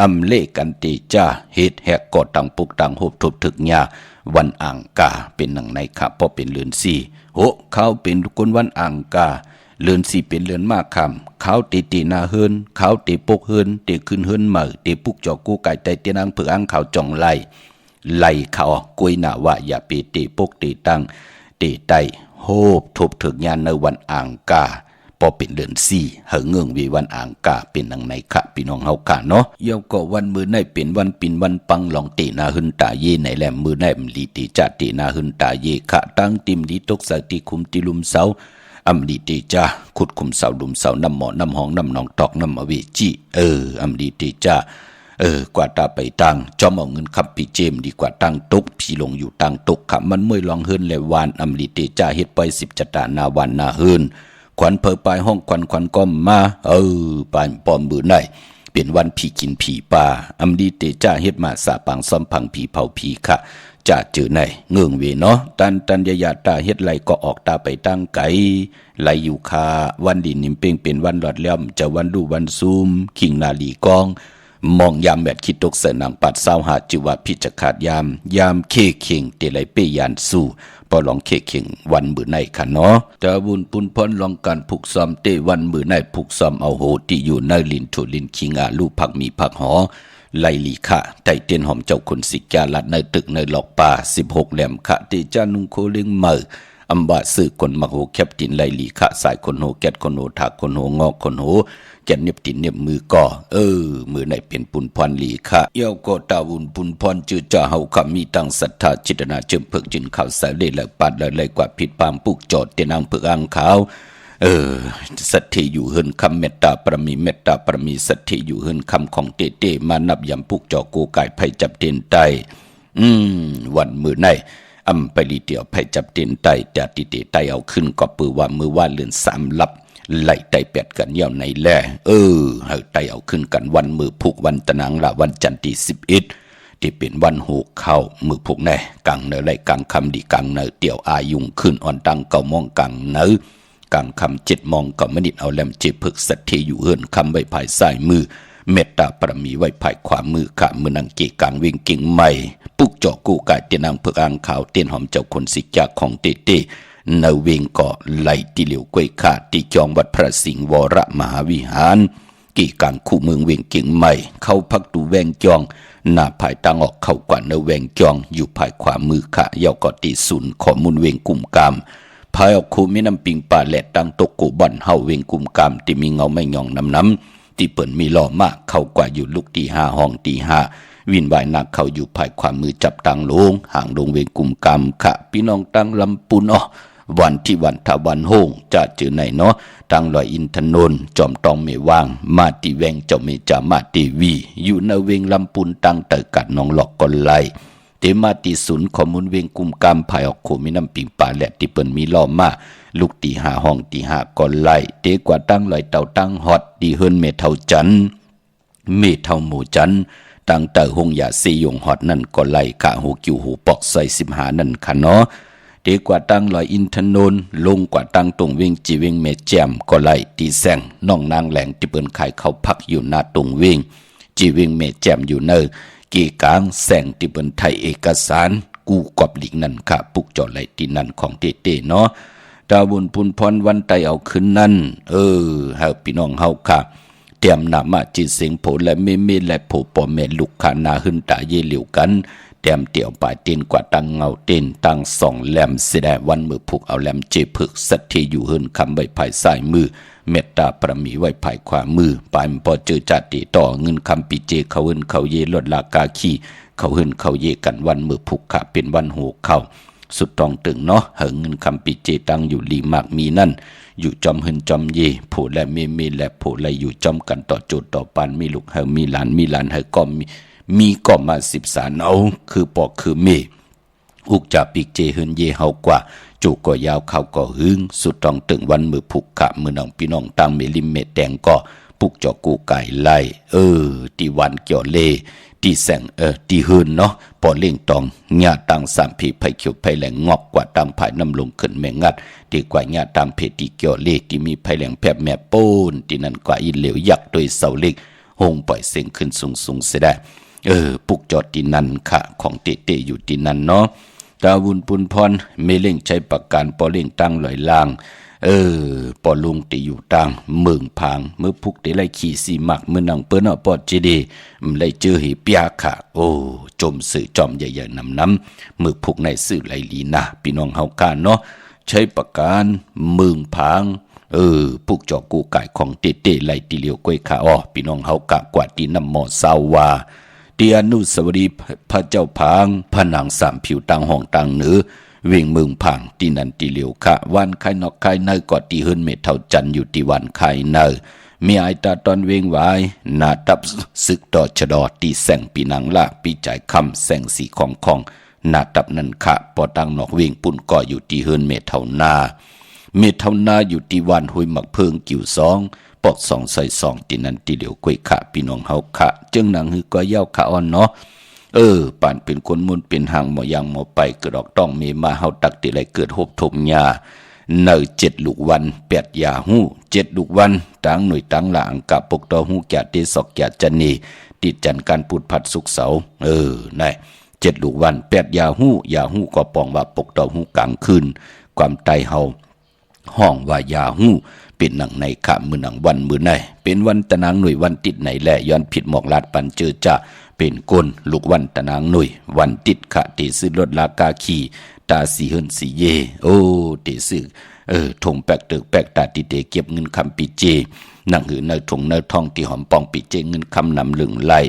อำเลกันเตจ้าเฮ็ดแหกกอตังปุกตังโหบทบถึกญาวันอ่างกาเป็นหนังในค่ะพอเป็นเรือน4โหเขาเป็นคนวันอ่างกาเรือน4เป็นเรือนมากคำเขาตีนาเฮินเขาตีปกเฮินตีขึ้นเฮินเหมือตีปุกจอกูไก่ไตเตียนังเผืออังเขาจ่องไล่เขากุยหนาว่าอย่าไปตีปกตีตังตีไตโหบทบถึกญาในวันอ่างกาพอเป็นเดือน4เหงเงืองวีวันอ่างกาเป็นหนังในขะพี่น้องเฮาค่ะเนาะเย่าก็วันมือในเป็นวันปินวันปังหลองตีนาหึนตาเยในแหลมมือในมลีตีจัดตีนาหึนตาเยขะตั้งติมลีตกสติคุมติลุมเสาอำลีตีจ้าขุดคุมเสาลุมเสาน้ำหมอน้ำหองน้ำหนองตอกน้ำอเวจีอำลีตีจ้ากว่าตาไปตังจอมเอาเงินขับพี่เจมดีกว่าตังตกพี่ลงอยู่ตังตกขับมันเมื่อยลองเฮินและวานอำลีตีจ้าเฮ็ดไป10จัตตานาวันนาเฮินขวัญเพอปลายห้องขวัญก้มมาปานปอมมือในเป็นวันผีกินผีป่าอำดีเตจ้าเฮ็ดมาสาปังซ้ำพังผีเผาผีค่ะจะเจอในเงืองเวเนาะตันยาตาเฮ็ดไหลก็ออกตาไปตั้งไก่ไหลอยู่คาวันดินนิ่มเป้งเป็นวันหลอดเลี่ยมจะวันดูวันซูมขิงนาลีกองมองยามแบดคิดตกเสนังปัดเศร้าหาจิวะพิจขาดยามเคเข่งเตไหลเปยานสู้พอลองเคเข่งวันมือในค่ะเนาะตาบุญปุนพรลองการผูกซ้อมเตวันมือในผูกซ้อมเอาโหที่อยู่ในลินทุลินคิงอาลูผักมีผักหอไลลีค่ะไต่เตียนหอมเจ้าคนสิกาลัดในตึกในหลอกป่า16แหลมค่ะเตจานุงโคเลี้ยงเมออำบะสื่อคนมโหแคบตินไลลีค่ะสายคนโหแกดคนโหถักคนโหงอกคนโหแกนเน็บตินเน็บมือก่อมือไหนเป็นปุนพรลีค่ะเย้าก็ตาวุนปุนพรจือจ่าเฮาคำมีตังศรัทธาจิตนาเจิมเพิกจินข่าวสายเลยและปัดเลยกว่าผิดปามปุกจอดเตนางเพิกอังขาวสัตถิอยู่เฮินคำเมตตาปรมีสัตถิอยู่เฮินคำของเตมานับยำปุกจอกูไก่ไผจับเตียนไตวันมือในอำไปลีเดียวไผจับเตียนไตแต่ติเตไตเอาขึ้นก็ปือว่ามือว่าเลือน3ลับไล่ไต8กันเยี่ยวในแล่ให้ไตเอาขึ้นกันวันมือผูกวันตะนังละวันจันทร์ที่11ที่เป็นวันหูเข้ามือผูกแน่กังเนอไล่กังคำดีกังเนอเตี่ยวอายุงขึ้นอ่อนตังเก่ามองกังเนอกลางคำ7 มองก็มนิดเอาแหลมเจ็บพึกสัตถิอยู่เฮินคำไว้ภายซ้ายมือเมตตาปรมีไว้ภายขวามือขะมือนังเกกลางเวงกิ่งใหม่ปุกเจาะกูกายเตียนางเพิกอ่างขาวเตียนหอมเจ้าคนสิจากของเตในเวงเกาะไหลติเหลียวกล้วยขาดที่จองวัดพระสิงห์วรมหาวิหารกี่กลางคู่เมืองเวงกิ่งใหม่เข้าพักดูแวงจองหน้าภายตังออกเข้ากว่าในแวงจองอยู่ภายขวามือขะเยาเกาะตีศูนย์ขอมุนเวงกุ่มกามภายออกคูมีน้ำปิงป่าแหลดตังตกกูบ่อนเฮาเวงกุมกามที่มีเงาไม่ยองน้ำที่เปิ่นมีล้อมากเข้ากว่าอยู่ลูกตี5ห้องตี5วินวายนักเข้าอยู่ภายความมือจับตังลงห่างลงเวงกุมกามค่ะพี่น้องตังลำปุนวันที่วันทวันโฮงจะเจอไหนเนาะตังลอยอินทนนจอมตองเมวางมาตีแวงเจ้าเมจามาตีวีอยู่ในเวงลำปุนตังเตกัดน้องหลอกกอนไลเตมาตีศูนย์ขอมุนเวงกุมกามภายออกโคมีน้ำปิงป่าแหละที่เปิ้นมีล้อมาลูกตี5ห้องตี5ก่อนไล่เตกว่าตั้งลอยเต่าตั้งฮอดดีเฮินเมเท่าจันเมเท่าหมู่จันตั้งเต่าหงยาซียงฮอดนั่นก่อนไล่กะหูกิ่วหูปอกใส่15นั่นค่ะเนาะเตกว่าตั้งลอยอินทนนลงกว่าตั้งตรงเวงจีเวงเมแจมก่อนไล่ตีแซงน้องนางแหลงที่เปิ้นขายเข้าพักอยู่หน้าตรงเวงจีเวงเมแจมอยู่เนอกีกลางแสงที่เปิ้นไทยเอกสารกูกอบหลิงนั่นค่ะปุกจอไหลที่นั่นของเตเนาะดาวบุญพุนพรวันไตเอาขึ้นนั่นเฮาพี่น้องเฮาค่ะเตรียมนามาจิเสียงโผและเมและโผปอแม่ลูกขานาหึนตาเยเหลียวกันเตรียมเตี่ยวป่าเตีนกว่าตั้งเงาเตีนตั้ง2แหลมเสดวันมือผูกเอาแหลมเจผึกสัตที่อยู่หึนคำไว้ภายซ้ายมือเมตตาประมีไว้ภายขวามือปานพอเจอจัดติต่อเงินคำปิเจเขาหึนเขาเยลดลากาขี้เขาหึนเขาเยกันวันมือผูกขาเป็นวันหูเข้า สุดตองตึงเนาะเหิงเงินคำปีเจตังอยู่ลีมากมีนั่นอยู่จอมเฮินจอมเยผู้และมีและผู้และอยู่จอมกันต่อโจทย์ต่อปานมีลูกเฮามีหลานเฮาก็มีก็มา13เอาคือปอกคือเมอุกจะปีเจเฮินเยเฮากว่าจูก็ยาวเขาก็หึงสุดตองตึงวันมือผูกขะมือน้องพี่น้องตั้งเมลิมเมแดงก็ปุกจอกูไก่ไล่ที่วันเกี่ยวเลที่แสงที่หืนเนาะปอเล่งตองญาตังสามผีไผเขียวไผแหลงงอกกว่าตังไผน้ำลงขึ้นแมงัดดีกว่าญาตังเพติเกี่ยวเลที่มีไผแหลงแผบแม่ปูนที่นั่นกว่าอินเหลวยักษ์โดยเสาเล็กหงปล่อยเสียงขึ้นสูงเสียได้ปุกจอดที่นั่นค่ะของเตอยู่ที่นั่นเนาะดาวุนปุนพรเมเล่งใช้ปากการปอเล่งตั้งลอยล่างปอลุงติอยู่ตังเมืองพางเมื่อพุกติไล่ขี่สีหมักเมื่อนังเปิ้นปอดเจดีไล่เจอหีเปียค่ะจมสื่อจอมใหญ่ๆน้ำเมื่อพุกในสื่อไล่ลีนะพี่น้องเฮาการเนาะใช้ปากการเมืองพางพุกจอกูไก่ของเตไล่ติเลียวก้อยขาพี่น้องเฮากะกว่าตีน้ำหมอสาวาเตียนุสวรีพระเจ้าพางผนังสามผิวตังห้องตังเหนือเวงเมืองพังที่นันติเหลียวค่ะวันไข่นอกไข่เนยกอดที่หืนเมเท่าจันอยู่ที่วันไข่เนยมีไอตาตอนเวงไว้นาตับศึกต่อชะดอตีแสงปีนังละปีจ่ายคำแสงสีของนาตับนันค่ะปอตังนอกเวงปุ่นก่ออยู่ที่หืนเมเท่านาอยู่ที่วันหุยหมักเพิงกิ่วสองปอกสองใส่สองที่นันติเหลียวกวยค่ะพี่น้องเฮาค่ะจึงนางหือก็เย้าค่ะอ่อนเนาะป่านเป็นคนมุนเป็นหางหมอยางหมอไปเกิดออกต้องมีมาเฮาตักติไรเกิดหบทมยาเนอ7 ลูกวัน8 ยาหู้7 ลูกวันตังหน่วยตังหลังกับปกตอหูแก่เตศอกแก่จันนีติดจันการปุดผัดสุกเสานั่น7 ลูกวัน8 ยาหู้ก็ปองว่าปกตอหูกลางคืนความไตเฮาห้องว่ายาหู้เป็นหนังในขะมือหนังวันมือในเป็นวันตะนางหน่วยวันติดไหนแหละย้อนผิดหมอกลาดปันเจอจ่าเป็นกลลูกวันตะนางหน่วยวันติดขะติซื้อรถลากาขี่ตาสีเฮินสีเยติซื้อทงแปกตึกแปกตาติเตเก็บเงินคำปีเจนั่งหือเนทงเนทองที่หอมปองปีเจเงินคำนำลึงไล่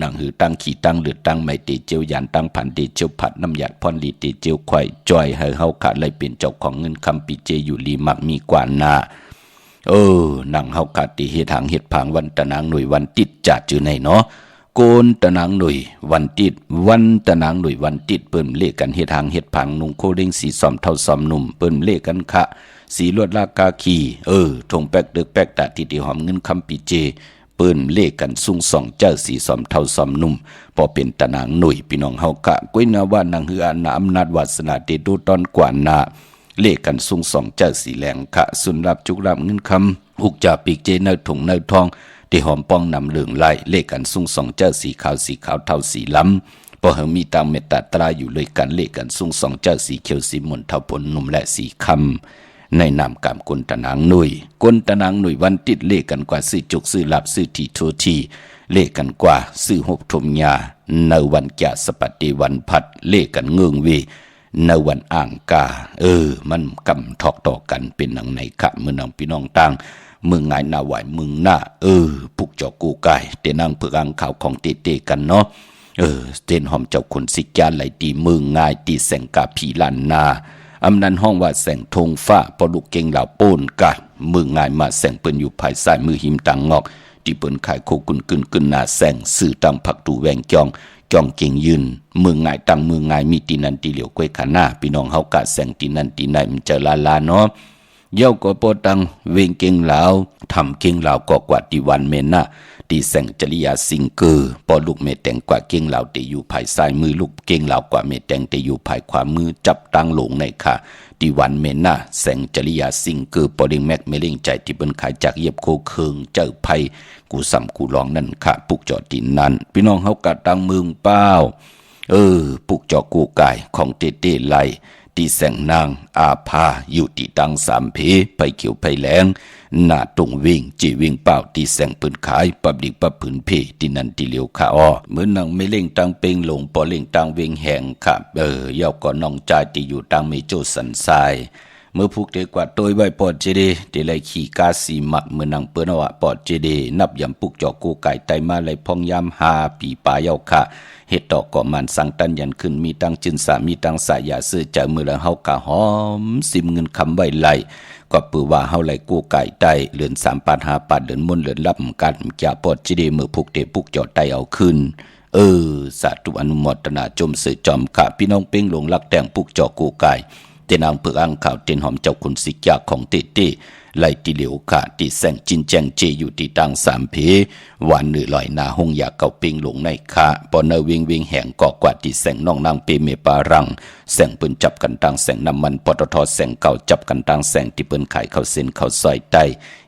นั่งหือตั้งขี่ตั้งเลือดตั้งไม่ตีเจียวยันตั้งผันตีเจียวผัดน้ำหยาดพรลีตีเจียวควายจอยให้เฮาขาดเลยเป็นเจ้าของเงินคำปีเจอยู่ลีมักมีกว่านานั่งเฮาขาดตีเฮ็ดหางเฮ็ดผางวันตะนางหน่วยวันติดจัดจือในเนาะโกนตะนางหน่วยวันติดวันตะนางหน่วยวันติดเปิ้นเลขกันเฮ็ดหางเฮ็ดผางนุ่งโคเด้งสีซ้อมเท่าซ้อมนุ่มเปิ้นเลขกันคะสีลวดลากาคีทงแปกเดึกแปกตาที่หอมเงินคำปีเจเปิ้นเลขกันซุ่งสองเจ้าสีซ้อมเท่าซ้อมนุ่มพอเป็นตะนางหน่วยพี่น้องเฮากะก้อยนาว่านางฮืออานาอำนาจวาสนาเตดูตอนกว่านาเลขกันซุ่งสองเจ้าสีแหลงคะสุนรับจุกรับเงินคำอุกจ่าปีเจเนถุงเนทองที่หอมป้องนำเหลืองไล่เลขกันซุ่งสองเจ้าสีขาวเท่าสีล้ำพอเฮมีตามเมตตาตราอยู่เลยกันเลขกันซุ่งสองเจ้าสีเขียวสีมนเท่าผลนุ่มและสีคำในนามกามกลตะนางหนุ่ยกลตะนางหนุ่ยวันติดเลขกันกว่าซื้อจุกซื้อหลับซื้อทีโททีเลขกันกว่าซื้อหกทมยาในวันแก่สปฏิวันพัดเลขกันเงืองวีในวันอ่างกามันกำทอกต่อกันเป็นหนังในขะเมื่อนางพี่น้องต่างเมืองไงนาไหวเมืองหน้าปุกจอกูไก่เตนังเพื่ออ่างข่าวของเตกันเนาะเจนหอมเจ้าคนสิจานไหลตีเมืองง่ายตีแสงกาผีลันนาอำนันห้องว่าแสงธงฟ้าปอลุกเก่งเหล่าโป้นกะมือง่ายมาแสงเปิ้นอยู่ภายซ้ายมือหิมตังงอกที่เปิ้นขายโคกุนกึนหน้าแสงสื่อตังผักตูแวงจองเก่งยืนมือง่ายตังมือง่ายมีตีนันตีเหลียวก้วยขาหน้าพี่น้องเฮากะแสงตีนันตีไหนมันจะลาเนาะเย้าก็ปอตังเวงเก่งเหล่าทำเก่งเหล่าก็กว่าที่วันเมน่าตีแสงจริยาสิงเกอร์ปอลูกเมแตงกว่าเก่งเหล่าตีอยู่ภายซ้ายมือลูกเก่งเหล่ากว่าเมแตงตีอยู่ภายขวามือจับตั้งหลงในค่ะที่วันเมน่าแสงจริยาสิงเกอร์ปอดิงแม็กเมลิงใจที่เปิ้นขายจากเย็บโคเคิงเจ้าไผกูซ้ำกูร้องนั่นค่ะปุกจอดินนั้นพี่น้องเฮากะตังเมืองเป้าปุกจอกูกายของเตไลที่แสงนางอาภาอยู่ที่ตังสามเพไปเขียวไปแหลงหน้าตรงวิ่งจีวิ่งเป้าที่แสงปืนขายปับดิกปับผืนเพที่นันที่เหลียวขาเหมือนนางไม่เล่งตังเป่งหลงปอเล่งตังเวงแหงค่ะเย้าก็น้องใจที่อยู่ตังไม่โจสันทราย เมื่อผูกเดกว่าโดยไว้ปอดเจเดเดไลขี่กาสีหมักเมื่อนังเปิ้นว่าปอดเจเดนับยำปุกจอกกูไก่ไตมาไหลพองยามหาปีป่าเยาค่ะเฮ็ดดอกก่อมันสังตันยันขึ้นมีตังจึนสามีตังสายาซื้อจากมือละเฮากะหอมซิมเงินคำไว้ไหลก็ปือว่าเฮาไหลกูไก่ไตเหลือน3 ปาด5 ปาดเหลือนมนเหลือนรับกันจะปอดเจเดมือผูกเดปุกจอดไตเอาขึ้นสาธุอนุโมทนาจมสื่อจอมค่ะพี่น้องเป้งหลงรักแต่งปุกจอกูไก่เตนางเผือกอ่างข่าวเตนหอมเจ้าคุณสิกยาของเตเตไล่ติเหลียวค่ะที่แสงจินแจงเจอยู่ที่ตัง3 เพวันนือลอยนาหงยาเก่าเป้งหลงในค่ะปอเนวิงวิงแห่งก่อกว่าที่แสงน้องนางเปเมปารังแสงปืนจับกันตังแสงน้ำมันปตทแสงเก่าจับกันตังแสงที่เปิ้นขายข้าวเส้นข้าวซอยไต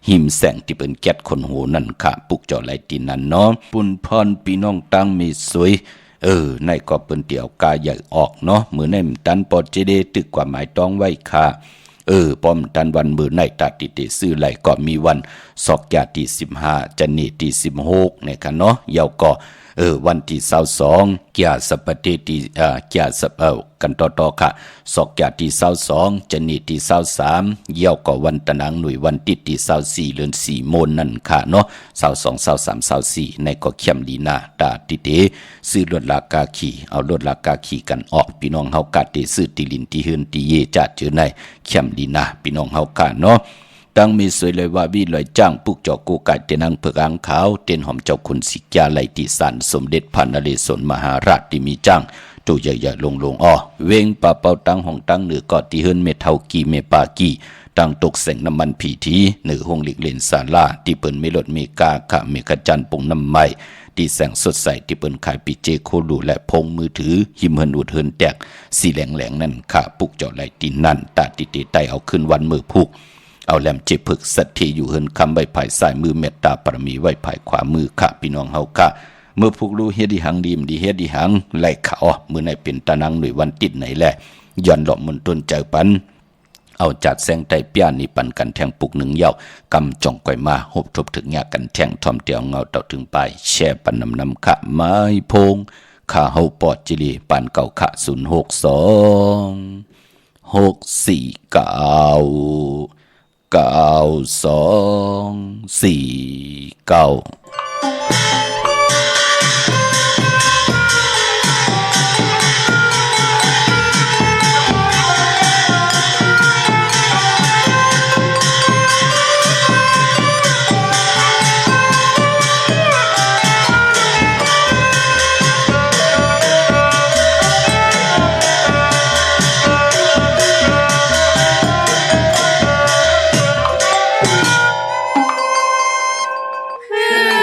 หิมแสงที่เปิ้นแก๊สคนหูนั่นค่ะปุกจอไล่ตินั่นเนาะปุ่นพรพี่น้องตังมีสวยในก็เปิ้นเดี่ยวกาใหญ่ออกเนาะมือในมตันปอดเจเดตึกกว่าหมายต้องไว้ค่ะป้อมตันวันมือในตัดติเตซื้อไหลก็มีวันศอกยาที่15จันนี่ที่16เนี่ยค่ะเนาะยาวก็วันที่22กียสัปเตที่กียสัปกันต่อค่ะศอกยาที่22จันนี่ที่23ยาวก็วันตะนังหน่วยวันติดที่24เดือน4โมนนั่นค่ะเนาะ22 23 24ในก็เข้มดีนาตาติเตซื้อรถลากาขี่เอารถลากาขี่กันออกพี่น้องเฮากะเตซื้อติลินที่เฮือนที่เยจัดเจอในเข้มดีนาพี่น้องเฮากะเนาะตั้งมีสวยเลยว่าวิลอยจ้างปุกจอกกูไก่เตนังเผือกอ่างขาวเต้นหอมเจ้าคุณสิกยาไหลติสันสมเด็จพระนเรศวรมหาราชที่มีจ้างตัวใหญ่ๆลงเวงปะเป่าตั้งห้องตั้งเหนือก็ที่เฮิรนเมเทากีเมปากีตั้งตกแสงน้ำมันผีทีเหนือห้องหลีกเล่นศาลาที่เปิ้นเมลดเมกาค่ะเมกจันปงน้ำไม้ที่แสงสดใสที่เปิ้นขายปีเจโคลูและพงมือถือหิมเฮินอุดเฮินแตกสีแหลงนั่นค่ะปุกจอไหลตินั่นตาติเตไตเอาขึ้นวันมือพุกเอาแหลมเจ็บผึกสัตทีอยู่เฮินคำใบไผ่สายมือเมตตาปรมีไว้ไผ่ขวามือค่ะพี่น้องเฮาค่ะเมื่อพวกรู้เฮ็ดดีหังดีมดีเฮ็ดดีหังไล่ขามือในเป็นตานังหน่วยวันติดไหนแหละย้อนหลอกมนต้นเจอปันเอาจัดแสงไตเปียนี่ปันกันแทงปุกหนึ่งเย้ากำจ่องก่อยมาหบทบถึงยากันแทงทอมเตียวเงาเต่าถึงไปแช่ปันนำค่ะไม้พงข้าเฮาปอดจิลีปันเก่าค่ะ062 649 9249คือ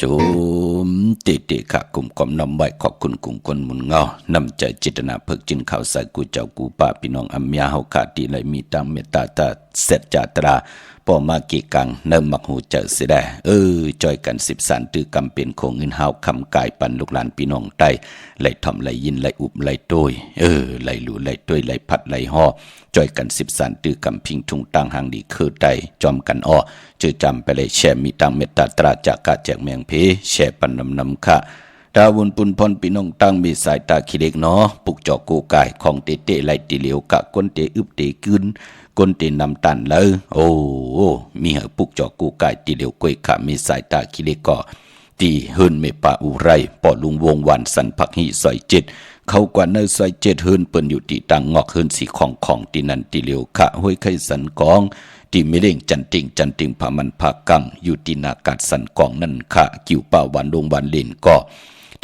จุมติติขะกุมกอมนำไว้ขอบคุณกุมคนมุนเงานำใจจิตนาเพิกจินข่าวใส่กูเจ้ากูป้าพี่น้องอัมยาเฮาขาดีเลยมีตังเมตตาตาเสร็จจาตราปอมากีกังเนิ่มมักหูเจอเสียได้จอยกัน13ตือกำเป็นคงเงินเฮาคำกายปันลูกหลานพี่น้องใต้ไหลทอมไหลยินไหลอุบไหลโตยไหลหลูไหลโตยไหลพัดไหลห่อจอยกัน13ตือกำพิงทุงตังหางดีคือใดจอมกันอ้อเจอจำไปเลยแช่มีตังเมตตาตราจากกะแจกเมียงเพแช่ปันนำค่ะดาวุนปุนพรพี่น้องตั้งมีสายตาขี้เล็กเนาะปุกจอกกูกายของเตเตไหลติเหลียวกะก้นเตอึบเตกึนก้นเตนำตันเลยโอ้มีเหอปุกจอกกูกายติเหลียวกวยขะมีสายตาขี้เล็กก็ตีเฮินเมปาอุไรปอลุงวงวันสันพักหิซอยเจ็ดเขากว่าเนอซอยเจ็ดเฮินเปิ้นอยู่ตีตังงอกเฮินสีของตีนันติเหลียวขะห้วยไข่สันกองที่ไม่เล่งจันติงพามันพากังอยู่ตีนากาศสันกองนั่นขะกิ่วป่าวันลงวันเล่นก็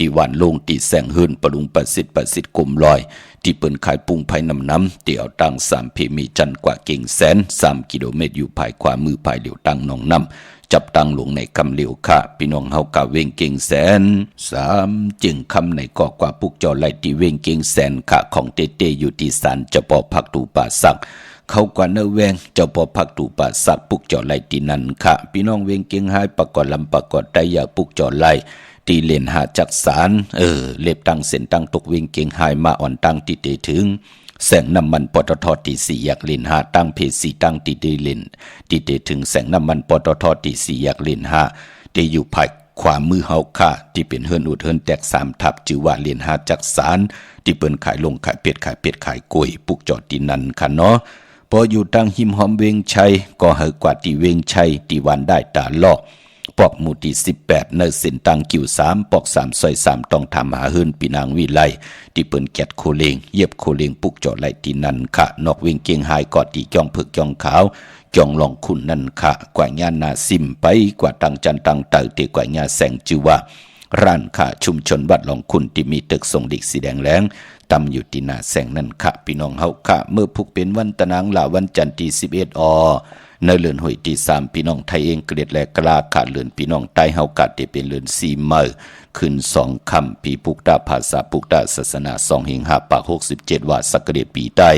ที่วันลงที่แสงเฮินปรุงประสิทธิ์กลมลอยที่เปิ้นขายปุงภายน้ำเตี่ยวตั้ง3เพมีจันกว่าเก่งแสน3กิโลเมตรอยู่ภายขวามือภายเหลียวตั้งหนองน้ำจับตั้งลงในคำเหลียวค่ะพี่น้องเฮากะเวงเก่งแสน3จึงคำในก่อกว่าปุกจอไหลที่เวงเก่งแสนค่ะของเต้อยู่ที่ศาลเจ้าพ่อพักตูป่าสักเขากว่าเนแวงเจ้าพ่อพักตูป่าสักปุกจอไหลที่นั่นค่ะพี่น้องเวงเก่งหายประกอบลำประกอบได้อย่าปุกจอไหลตีเลนหาจักสารเล็บตั้งเส้นตั้งตกวิ่งเก่งหายมาอ่อนตั้งติเตถึงแสงน้ำมันปตทตีสี่อยากเลนหาตั้งเพสีตั้งติเตเลนติเตถึงแสงน้ำมันปตทตีสี่อยากเลนหาเตอยู่ภายขวามือเฮาค่ะที่เป็นเฮิรนอุดเฮิรนแตก3ทับจือว่าเลนหาจักสารที่เปิ้นขายลงขายเป็ดขายกล้วยปุกจอดที่นั่นค่ะเนาะพออยู่ตั้งหิมหอมเวงชัยก็เฮอกว่าที่เวงชัยที่วันได้ตาลอกปอกหมู่ที่18ในเส้นตังกิ่ว3ปอก3ซอย3ต้องทำหาเฮิรนปีนางวิไลที่เปิ้นแกดโคเลงเย็บโคเลงปุกจอดไหลที่นั่นค่ะนอกเวงเกียงหายกอดที่จ้องผึกจ้องขาวจ้องลองคุณนั่นค่ะกว่าญานาซิมไปกว่าตังจันตังเตอเตกว่าญาแสงจือว่าร้านค่ะชุมชนวัดลองคุณที่มีตึกทรงดิกสีแดงแหลงตำอยู่ที่หน้าแสงนั่นค่ะพี่น้องเฮาค่ะเมื่อพุกเป็นวันตะนางลาวันจันทร์ที่11ในเลือนหวยที่3พี่น้องไทยเองเกลียดและกลาขาดเลือนพี่น้องใต้เฮากาดได้เป็นเลือน4มื้อขึ้น2ค่ำปีปุกดาภาษาปุกดาศาสนา2แห่ง5ปาก67ว่าสักเดปีใต้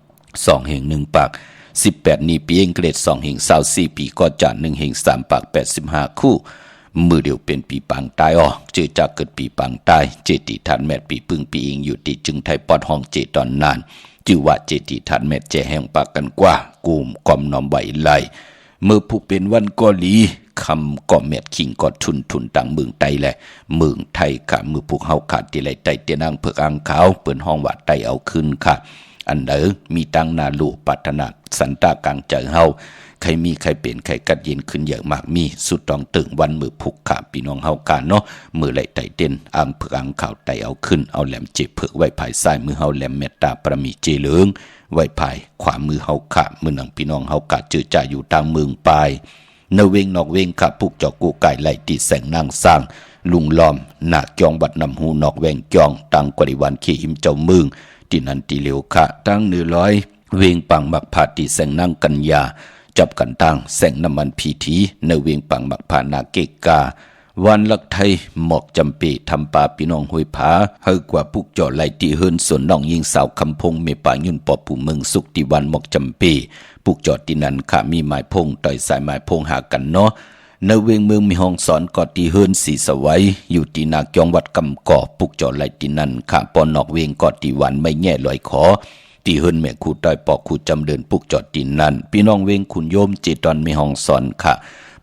2แห่ง1ปาก18นี้ปีเองเกลียด2แห่ง24ปีก็จะ1แห่ง3ปาก85คู่มือเดียวเป็นปีปังตายเจอจากเกิดปีปังตายเจติทันแมดปีพึ่งปีเองอยู่ที่จึงไทยปอดห้องเจตอนนานจือว่าเจติทันแมดแจแห่งปากกันกว่ากูมกอมนอมไหวไหลเมื่อผู้เป็นวันกอลีคำก่อแมดขิงก่อทุนต่างเมืองไตแหละเมืองไทยค่ะมือพวกเฮาขาดที่ไรไตเตียนางเพิกอังขาวเปิ้นห้องว่าไตเอาขึ้นค่ะอันเดอมีตั้งนาลูปัฒนาสันตากลางใจเฮาใครมีใครเปลี่ยนใครกัดเย็นขึ้นเยอะมากมีสุดต้องตึงวันมือผูกขาพี่น้องเฮากันเนาะมือไหลไตเต้นอังเผือกอังข่าวไตเอาขึ้นเอาแหลมเจ็บเผือกไว้ภายซ้ายมือเฮาแหลมเมตตาประมีเจเหลืองไว้ภายขวามือเฮาขามือหนังพี่น้องเฮากะเจอจ่าอยู่ตามเมืองปลายเนเวงนอกเวงขาผูกจอกกูไก่ไหลตีแสงนางสร้างลุงล้อมหน้าจองบัดนำหูนอกแวงจองตังกริวันขี้หิมเจ้าเมืองที่นันตีเหลียวขาตั้ง100เวงปังมักผาตีแสงนางกัญญาจับกันตั้งแสงน้ำมันพีทีในเวียงปังมักผานาเกกาวันลักไทยหมอกจำปีทำปาพี่น้องห้วยผาเฮากว่าปุกจอไหลตีเฮินส่วนน้องยิงสาวคำพงเมป่ายุ่นปอปู่เมืองสุขที่วันหมอกจำปีปุกจอดที่นั่นข้ามีหมายพงต่อยสายหมายพงหากันเนาะในเวียงเมืองมีห้องสอนกอดที่เฮินสีสวัยอยู่ที่นาจองวัดกำก่อปุกจอไหลที่นั่นข้าปอนนอกเวียงกอดที่วันไม่แง่ลอยขอที่เฮิรนแม่คูต้อยปอกคูจำเดินปุกจอดตีนนั่นพี่น้องเวงคุณโยมเจตอนมีห้องสอนค่ะ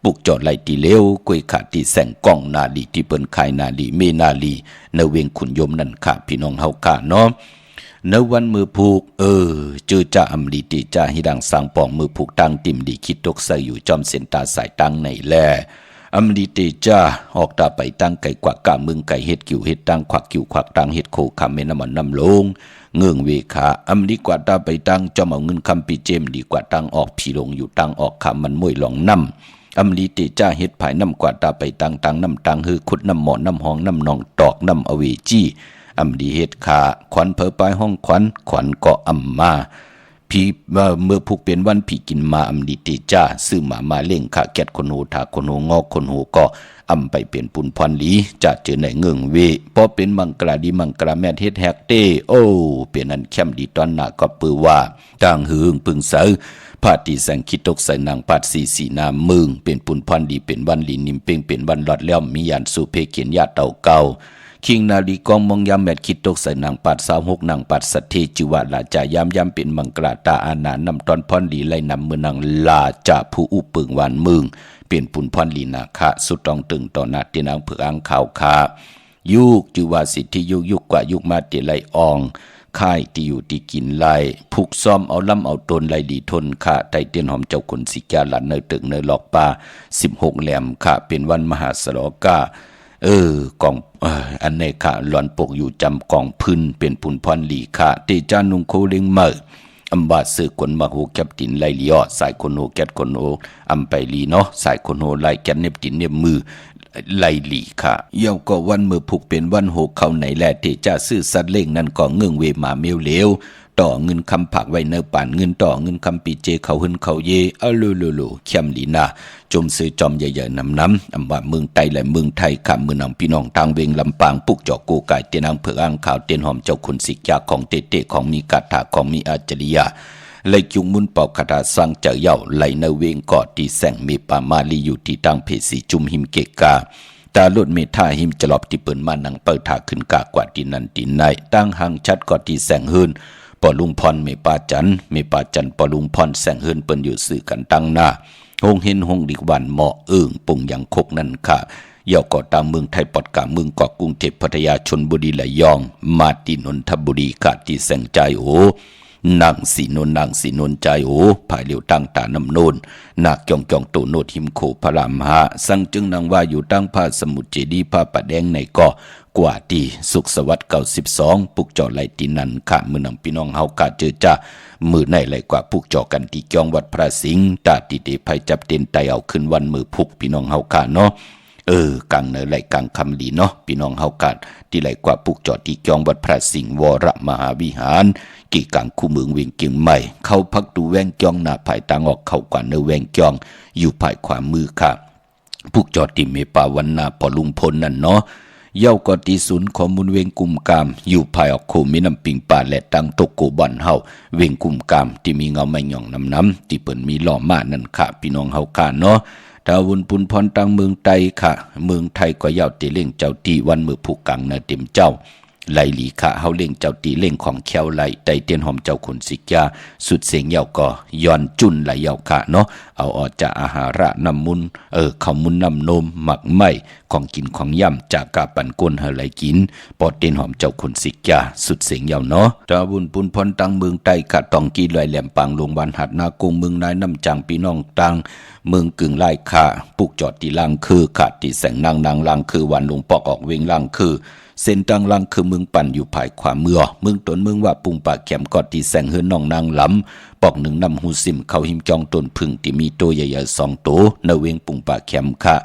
ปุกจอดไหลตีเลวกุยขาที่แสงกล้องนาลีที่เปิ้นขายนาลีเมนาลีในเวงคุณโยมนั่นค่ะพี่น้องเฮาค่ะเนาะในวันมือผูกเจอจ่าอำลีติจ่าฮิดังสร้างปองมือผูกตั้งติ่มดีคิดตกใส่อยู่จอมเส้นตาสายตั้งในแลอำลีติจ่าออกตาไปตั้งไก่กว่ากะมึงไก่เฮ็ดกิ่วเฮ็ดตั้งขวักกิ่วขวักตั้งเฮ็ดโคคำเมน้ำมันน้ำลงเงื่องเวขาอำดีกว่าตาไปตั้งจอมเอาเงินคำปีเจมดีกว่าตั้งออกผีลงอยู่ตั้งออกคำมันมวยหลองน้ำอำลีติจ้าเฮ็ดภายน้ำกว่าตาไปตั้งน้ำตังฮือขุดน้ำหมอน้ำหองน้ำนองตอกน้ำอเวจีอำดีเฮ็ดขาขวัญเพอปลายห้องขวัญก็อำมา พ พี่เมื่อผูกเป็นวันผีกินมาอำดิเตจ้าซื้อมาเล่งขาแกดคนหูถาคนหูงอกคนหูก็อำไปเป็นปุนพรลีจะเจอในเงืองเวพอเป็นมังกราดีมังกราแม่เฮ็ดแฮกเต้โอ้เป็นอันแคมดีตอนหน้าก็ปือว่าต่างหืงปึงเสือพาตีแสงคิดตกใส่นางปัดสีนามมึงเป็นปุนพรดีเป็นวันลีนิมเป่งเป็นวันหลอดแล้วมียานสู่เพเขียนญาติเต่าเก่าคิงนาลีกองมองยามแมดคิดตกใส่นางปัด26นางปัดสัทเทจิวะลาจายามเป็นมังกราตาอาณานำตอนพรลีไล่นำมือนางลาจะผู้อุปึงวานมึงเป็นปุนพรลีนาคะสุดต้องตึงต่อหน้าตีนางเผือกอังข่าวคายุกจิวาสิทธิยุกกว่ายุกมาเตไลอองค่ายที่อยู่ที่กินไล่ผูกซ้อมเอาล้ำเอาตนไล่ดีทนค่ะไตเตียนหอมเจ้าคนสิกาหลันเนยตึกเนยหลอกปลา16แหลมค่ะเป็นวันมหาสโลกากองอันในค่ะหลอนปกอยู่จำกองพื้นเป็นปุนพรลีค่ะเตจานุงโคเลิงเมออัมบาสือคนมาโหแคปตินไล่ลีออสายคนโหแกดคนโหอัมไปลีเนาะสายคนโหไล่แกดเนบตินเนบมือไล่ลีค่ะเย่าก็วันมือผูกเป็นวันโหเข้าไหนแลเตจ้าซื้อสัตว์เล่งนั่นก็เงื่องเวมาเมียวเหลวต่อเงินคำผักไว้เนื้อป่านเงินต่อเงินคำปีเจเขาหึนเขาเยลูเข้มลีนาจมซื้อจอมใหญ่ๆน้ำอำว่าเมืองไทยและเมืองไทยข้ามเมืองนำพี่น้องทางเวงลำปางปุกจอกกูไก่เตียนางเผือกอ่างข่าวเตียนหอมเจ้าคนสิกยาของเตของมีกาถาของมีอาจริยาไลจุงมุนเป่าคาถาสร้างเจ้าเย่าไลเนเวงกอดที่แสงมีปามาลีอยู่ที่ตั้งเพสีจุมหิมเกกาตาลุดเมธาหิมจลอบที่เปิ่นมานังเปิดถาขึ้นกากว่าที่นันที่ในตั้งหางชัดกอดที่แสงหืนปอลุงพรเมปาจันปอลุงพรแสงหืนเปิ้นอยู่สื่อกันตั้งหน้าหงเห็นหงดิกวันเหมาะปุ่งอย่างคกนั่นค่ะเย่าก่อตามเมืองไทยปอดกาเมืองเกาะกรุงเทพพัทยาชลบุรีระยองมาที่นนทบุรีกาดที่แสงใจโอนางสีนนใจโอภายเหลียวตั้งตานำโนนนาคจองโตโนดหิมโคพระรามหาสังจึงนางว่าอยู่ตั้งผ้าสมุทรเจดีผ้าปะแดงในก่อกว่าที่สุขสวัสดิ์92ปุกจอไหลตีนันค่ะมือนำพี่น้องเฮากาเจอจ้ามือในไหลกว่าปุกจอกันที่จองวัดพระสิงห์ตาติเดภัยจับเต็นไตเอาขึ้นวันมือพุกพี่น้องเฮากาเนาะกลางเนไหลกลางคำลีเนาะพี่น้องเฮากาที่ไหลกว่าปุกจอที่จองวัดพระสิงห์วรมหาวิหารกี่กลางคู่เมืองเวียงเกียงใหม่เข้าพักดูแวงจองหน้าภายต่างออกเข้ากว่าเนแวงจองอยู่ภายขวามือค่ะปุกจอที่เมปาวันนาปอลุงพลนั่นเนาะเย้าก็ที่ศูนย์ข้อมูลเวงกุมกามอยู่ภายออกโคมีน้ำปิงป่าและตั้งตกโกบันเฮาเวงกุมกามที่มีเงาไม่หย่องน้ำที่เปิ่นมีล้อมานั่นค่ะพี่น้องเฮาค่ะเนาะดาวุนปุนพรตั้งเมืองไทยค่ะเมืองไทยก็เย้าตีเล่งเจ้าที่วันมือผูกกังนะเต็มเจ้าไลลีค่ะเฮาเล่งเจ้าตีเล่งของแควไลไตเตียนหอมเจ้าคนสิกยาสุดเสียงเย้าก็ย้อนจุนไหลเย้าค่ะเนาะเอาออกจากอาหาระน้ำมุนข้าวมุนน้ำนมหมักไหมของกินของย่ำจากกาปันก้นเฮาไหลกินปอดเตียนหอมเจ้าคนสิกยาสุดเสียงเย้าเนาะดาวุนปุนพรตั้งเมืองไทยค่ะตองกีลอยแหลมปางลงวันหัดนากงเมืองนายน้ำจังพี่น้องตังเมืองกึ่งไล่ค่ะปุกจอดที่ลังคือขาดที่แสงนางลังคือวันลงปอกออกเวงลังคือเส้นตังลังคือเมืองปั่นอยู่ภายขวาเมืองตนเมืองว่าปุงปากแขมกอดที่แสงเฮือนน้องนางล้ำปอกหนึ่งนำหูซิมเขาหิมจองตนพึ่งที่มีตัวใหญ่ๆ2ตัวในเวงปุงปากแขมค่ะ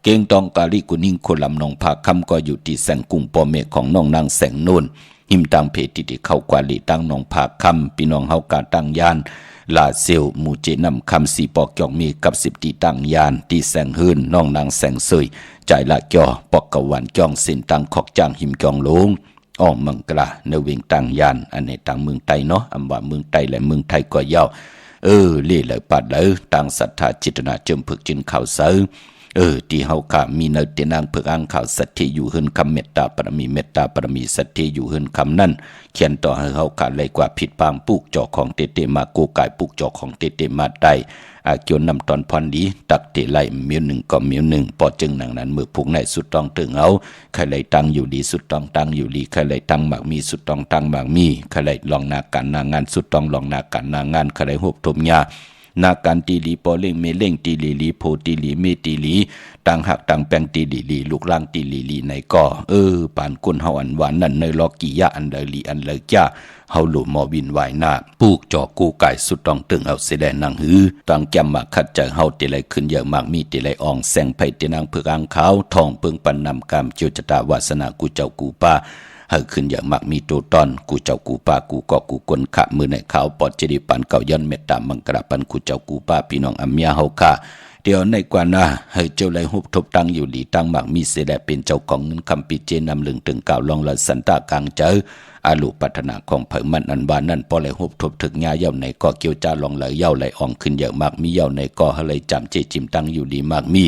เก่งตองกาลีกุนิ่งคนลำนองผาคำก็อยู่ที่แสงกุ้งปอเมฆของน้องนางแสงโนนหิมตังเพติที่เข้ากว่าลีตั้งน้องผาคำพี่น้องเฮากาตั้งยานลาเซลมูเจนำคำสีปอกจองมีกับ10ที่ตั้งยานที่แสงเฮือนน้องนางแสงเซยใจละจ่อปอกกะวันจองเส้นตังขอกจางหิมจองลงอ้อมมังกลาในเวงตังยานอันในตังเมืองไทยเนาะอำว่าเมืองไทยและเมืองไทยก็ยาวเล่เลยปัดเลยตังศรัทธาจิตนาเจิมฝึกจินข่าวเสอที่เฮาค่ะมีเนเตนางเผือกอ่างข่าวสัตย์อยู่เฮินคำเมตตาปรมีสัตย์อยู่เฮินคำนั่นเขียนต่อให้เฮาค่ะเลยกว่าผิดปางปุกจอกของเตมาโกกายปุกจอกของเตมาได้อาเกียวนำตอนพรดีตักเตไลเมียวหนึ่งก็เมียวหนึ่งปอจึงหนังนั้นมือผูกในสุดต้องตึงเอาใครเลยตั้งอยู่ดีสุดต้องตั้งอยู่ดีใครเลยตั้งหมากมีสุดต้องตั้งหมากมีใครเลยลองนาการนางานสุดต้องลองนาการนางานใครเลยหบทมยานาการตีลีปอเล่งเมเล่งตีลีโพตีลีเมตีลีตังหักตังแปงตีลีลูกล่างตีลีในก่อปานกุนเฮาอันหวานนั่นในลอกิยะอันเดลีอันเลยจ้าเฮาหลุมอวินไหวหน้าปูกจอกูไก่สุดต้องตึงเอาเสดนางหือตังแก้มมาขัดใจเฮาเตไลขึ้นเยอะมากมีเตไลอ่องแสงไผเตนางเผือกอ่างขาวทองเปิงปันนำกามเจียวจตาวาสนากูเจ้ากูป้า เฮาขึ้นอย่างมักมีตัวตอนกูเจ้ากูป้ากูก็กูกลขะมือในขาวปอดเจดีปันเก่าย้อนเมตตามังกระปันกูเจ้ากูป้าพี่น้องอัมยาเฮาค่ะเดี๋ยวในกว่าน่ะเฮาเจ้าไหลหุบทบตั้งอยู่หลีตั้งมักมีเสแลเป็นเจ้าของเงินคำปีเจนำลึงถึงเก่าลองละสันตากลางเจออาลุปัฒนาของเผมันอันบานนั่นพอไหลหุบทบถึงญาเย่าในก็เกี่ยวจ้าลองไหลเย่าไหลอ่องขึ้นเยอะมากมีเย่าในก็เฮาเลยจำเจจิมตั้งอยู่หลีมากมี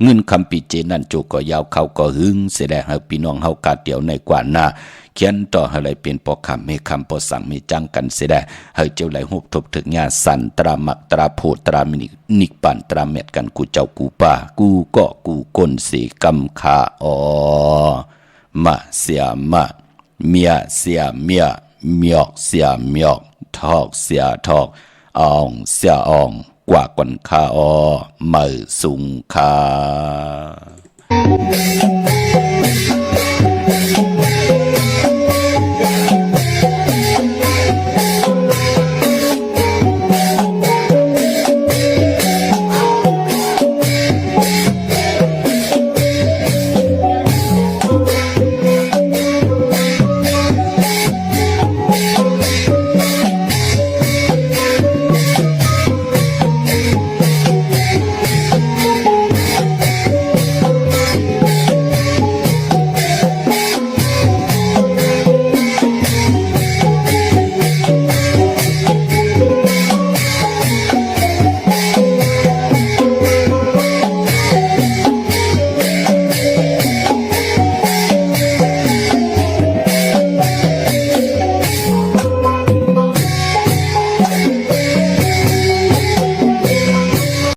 เงินคำปีเจนั่นโจก็ยาวเข้าก็หึงเสแลเฮาพี่น้องเฮากาเดียวในกว่าน่ะเขียนต่ออะไรเป็นปอคำไม่คำปอสั่งไม่จังกันเสียได้เฮาเจ้าไหลหุบทบถึงญาสันตรามักตราโพตรามินิกปันตราเม็ดกันกูเจ้ากูป้ากูก็กูกลสีกำคาอมาเสียมาเมียเสียเมียเมียกเสียเมียกทอกเสียทอกอ่องเสียอ่องกว่ากันคามือสุงคา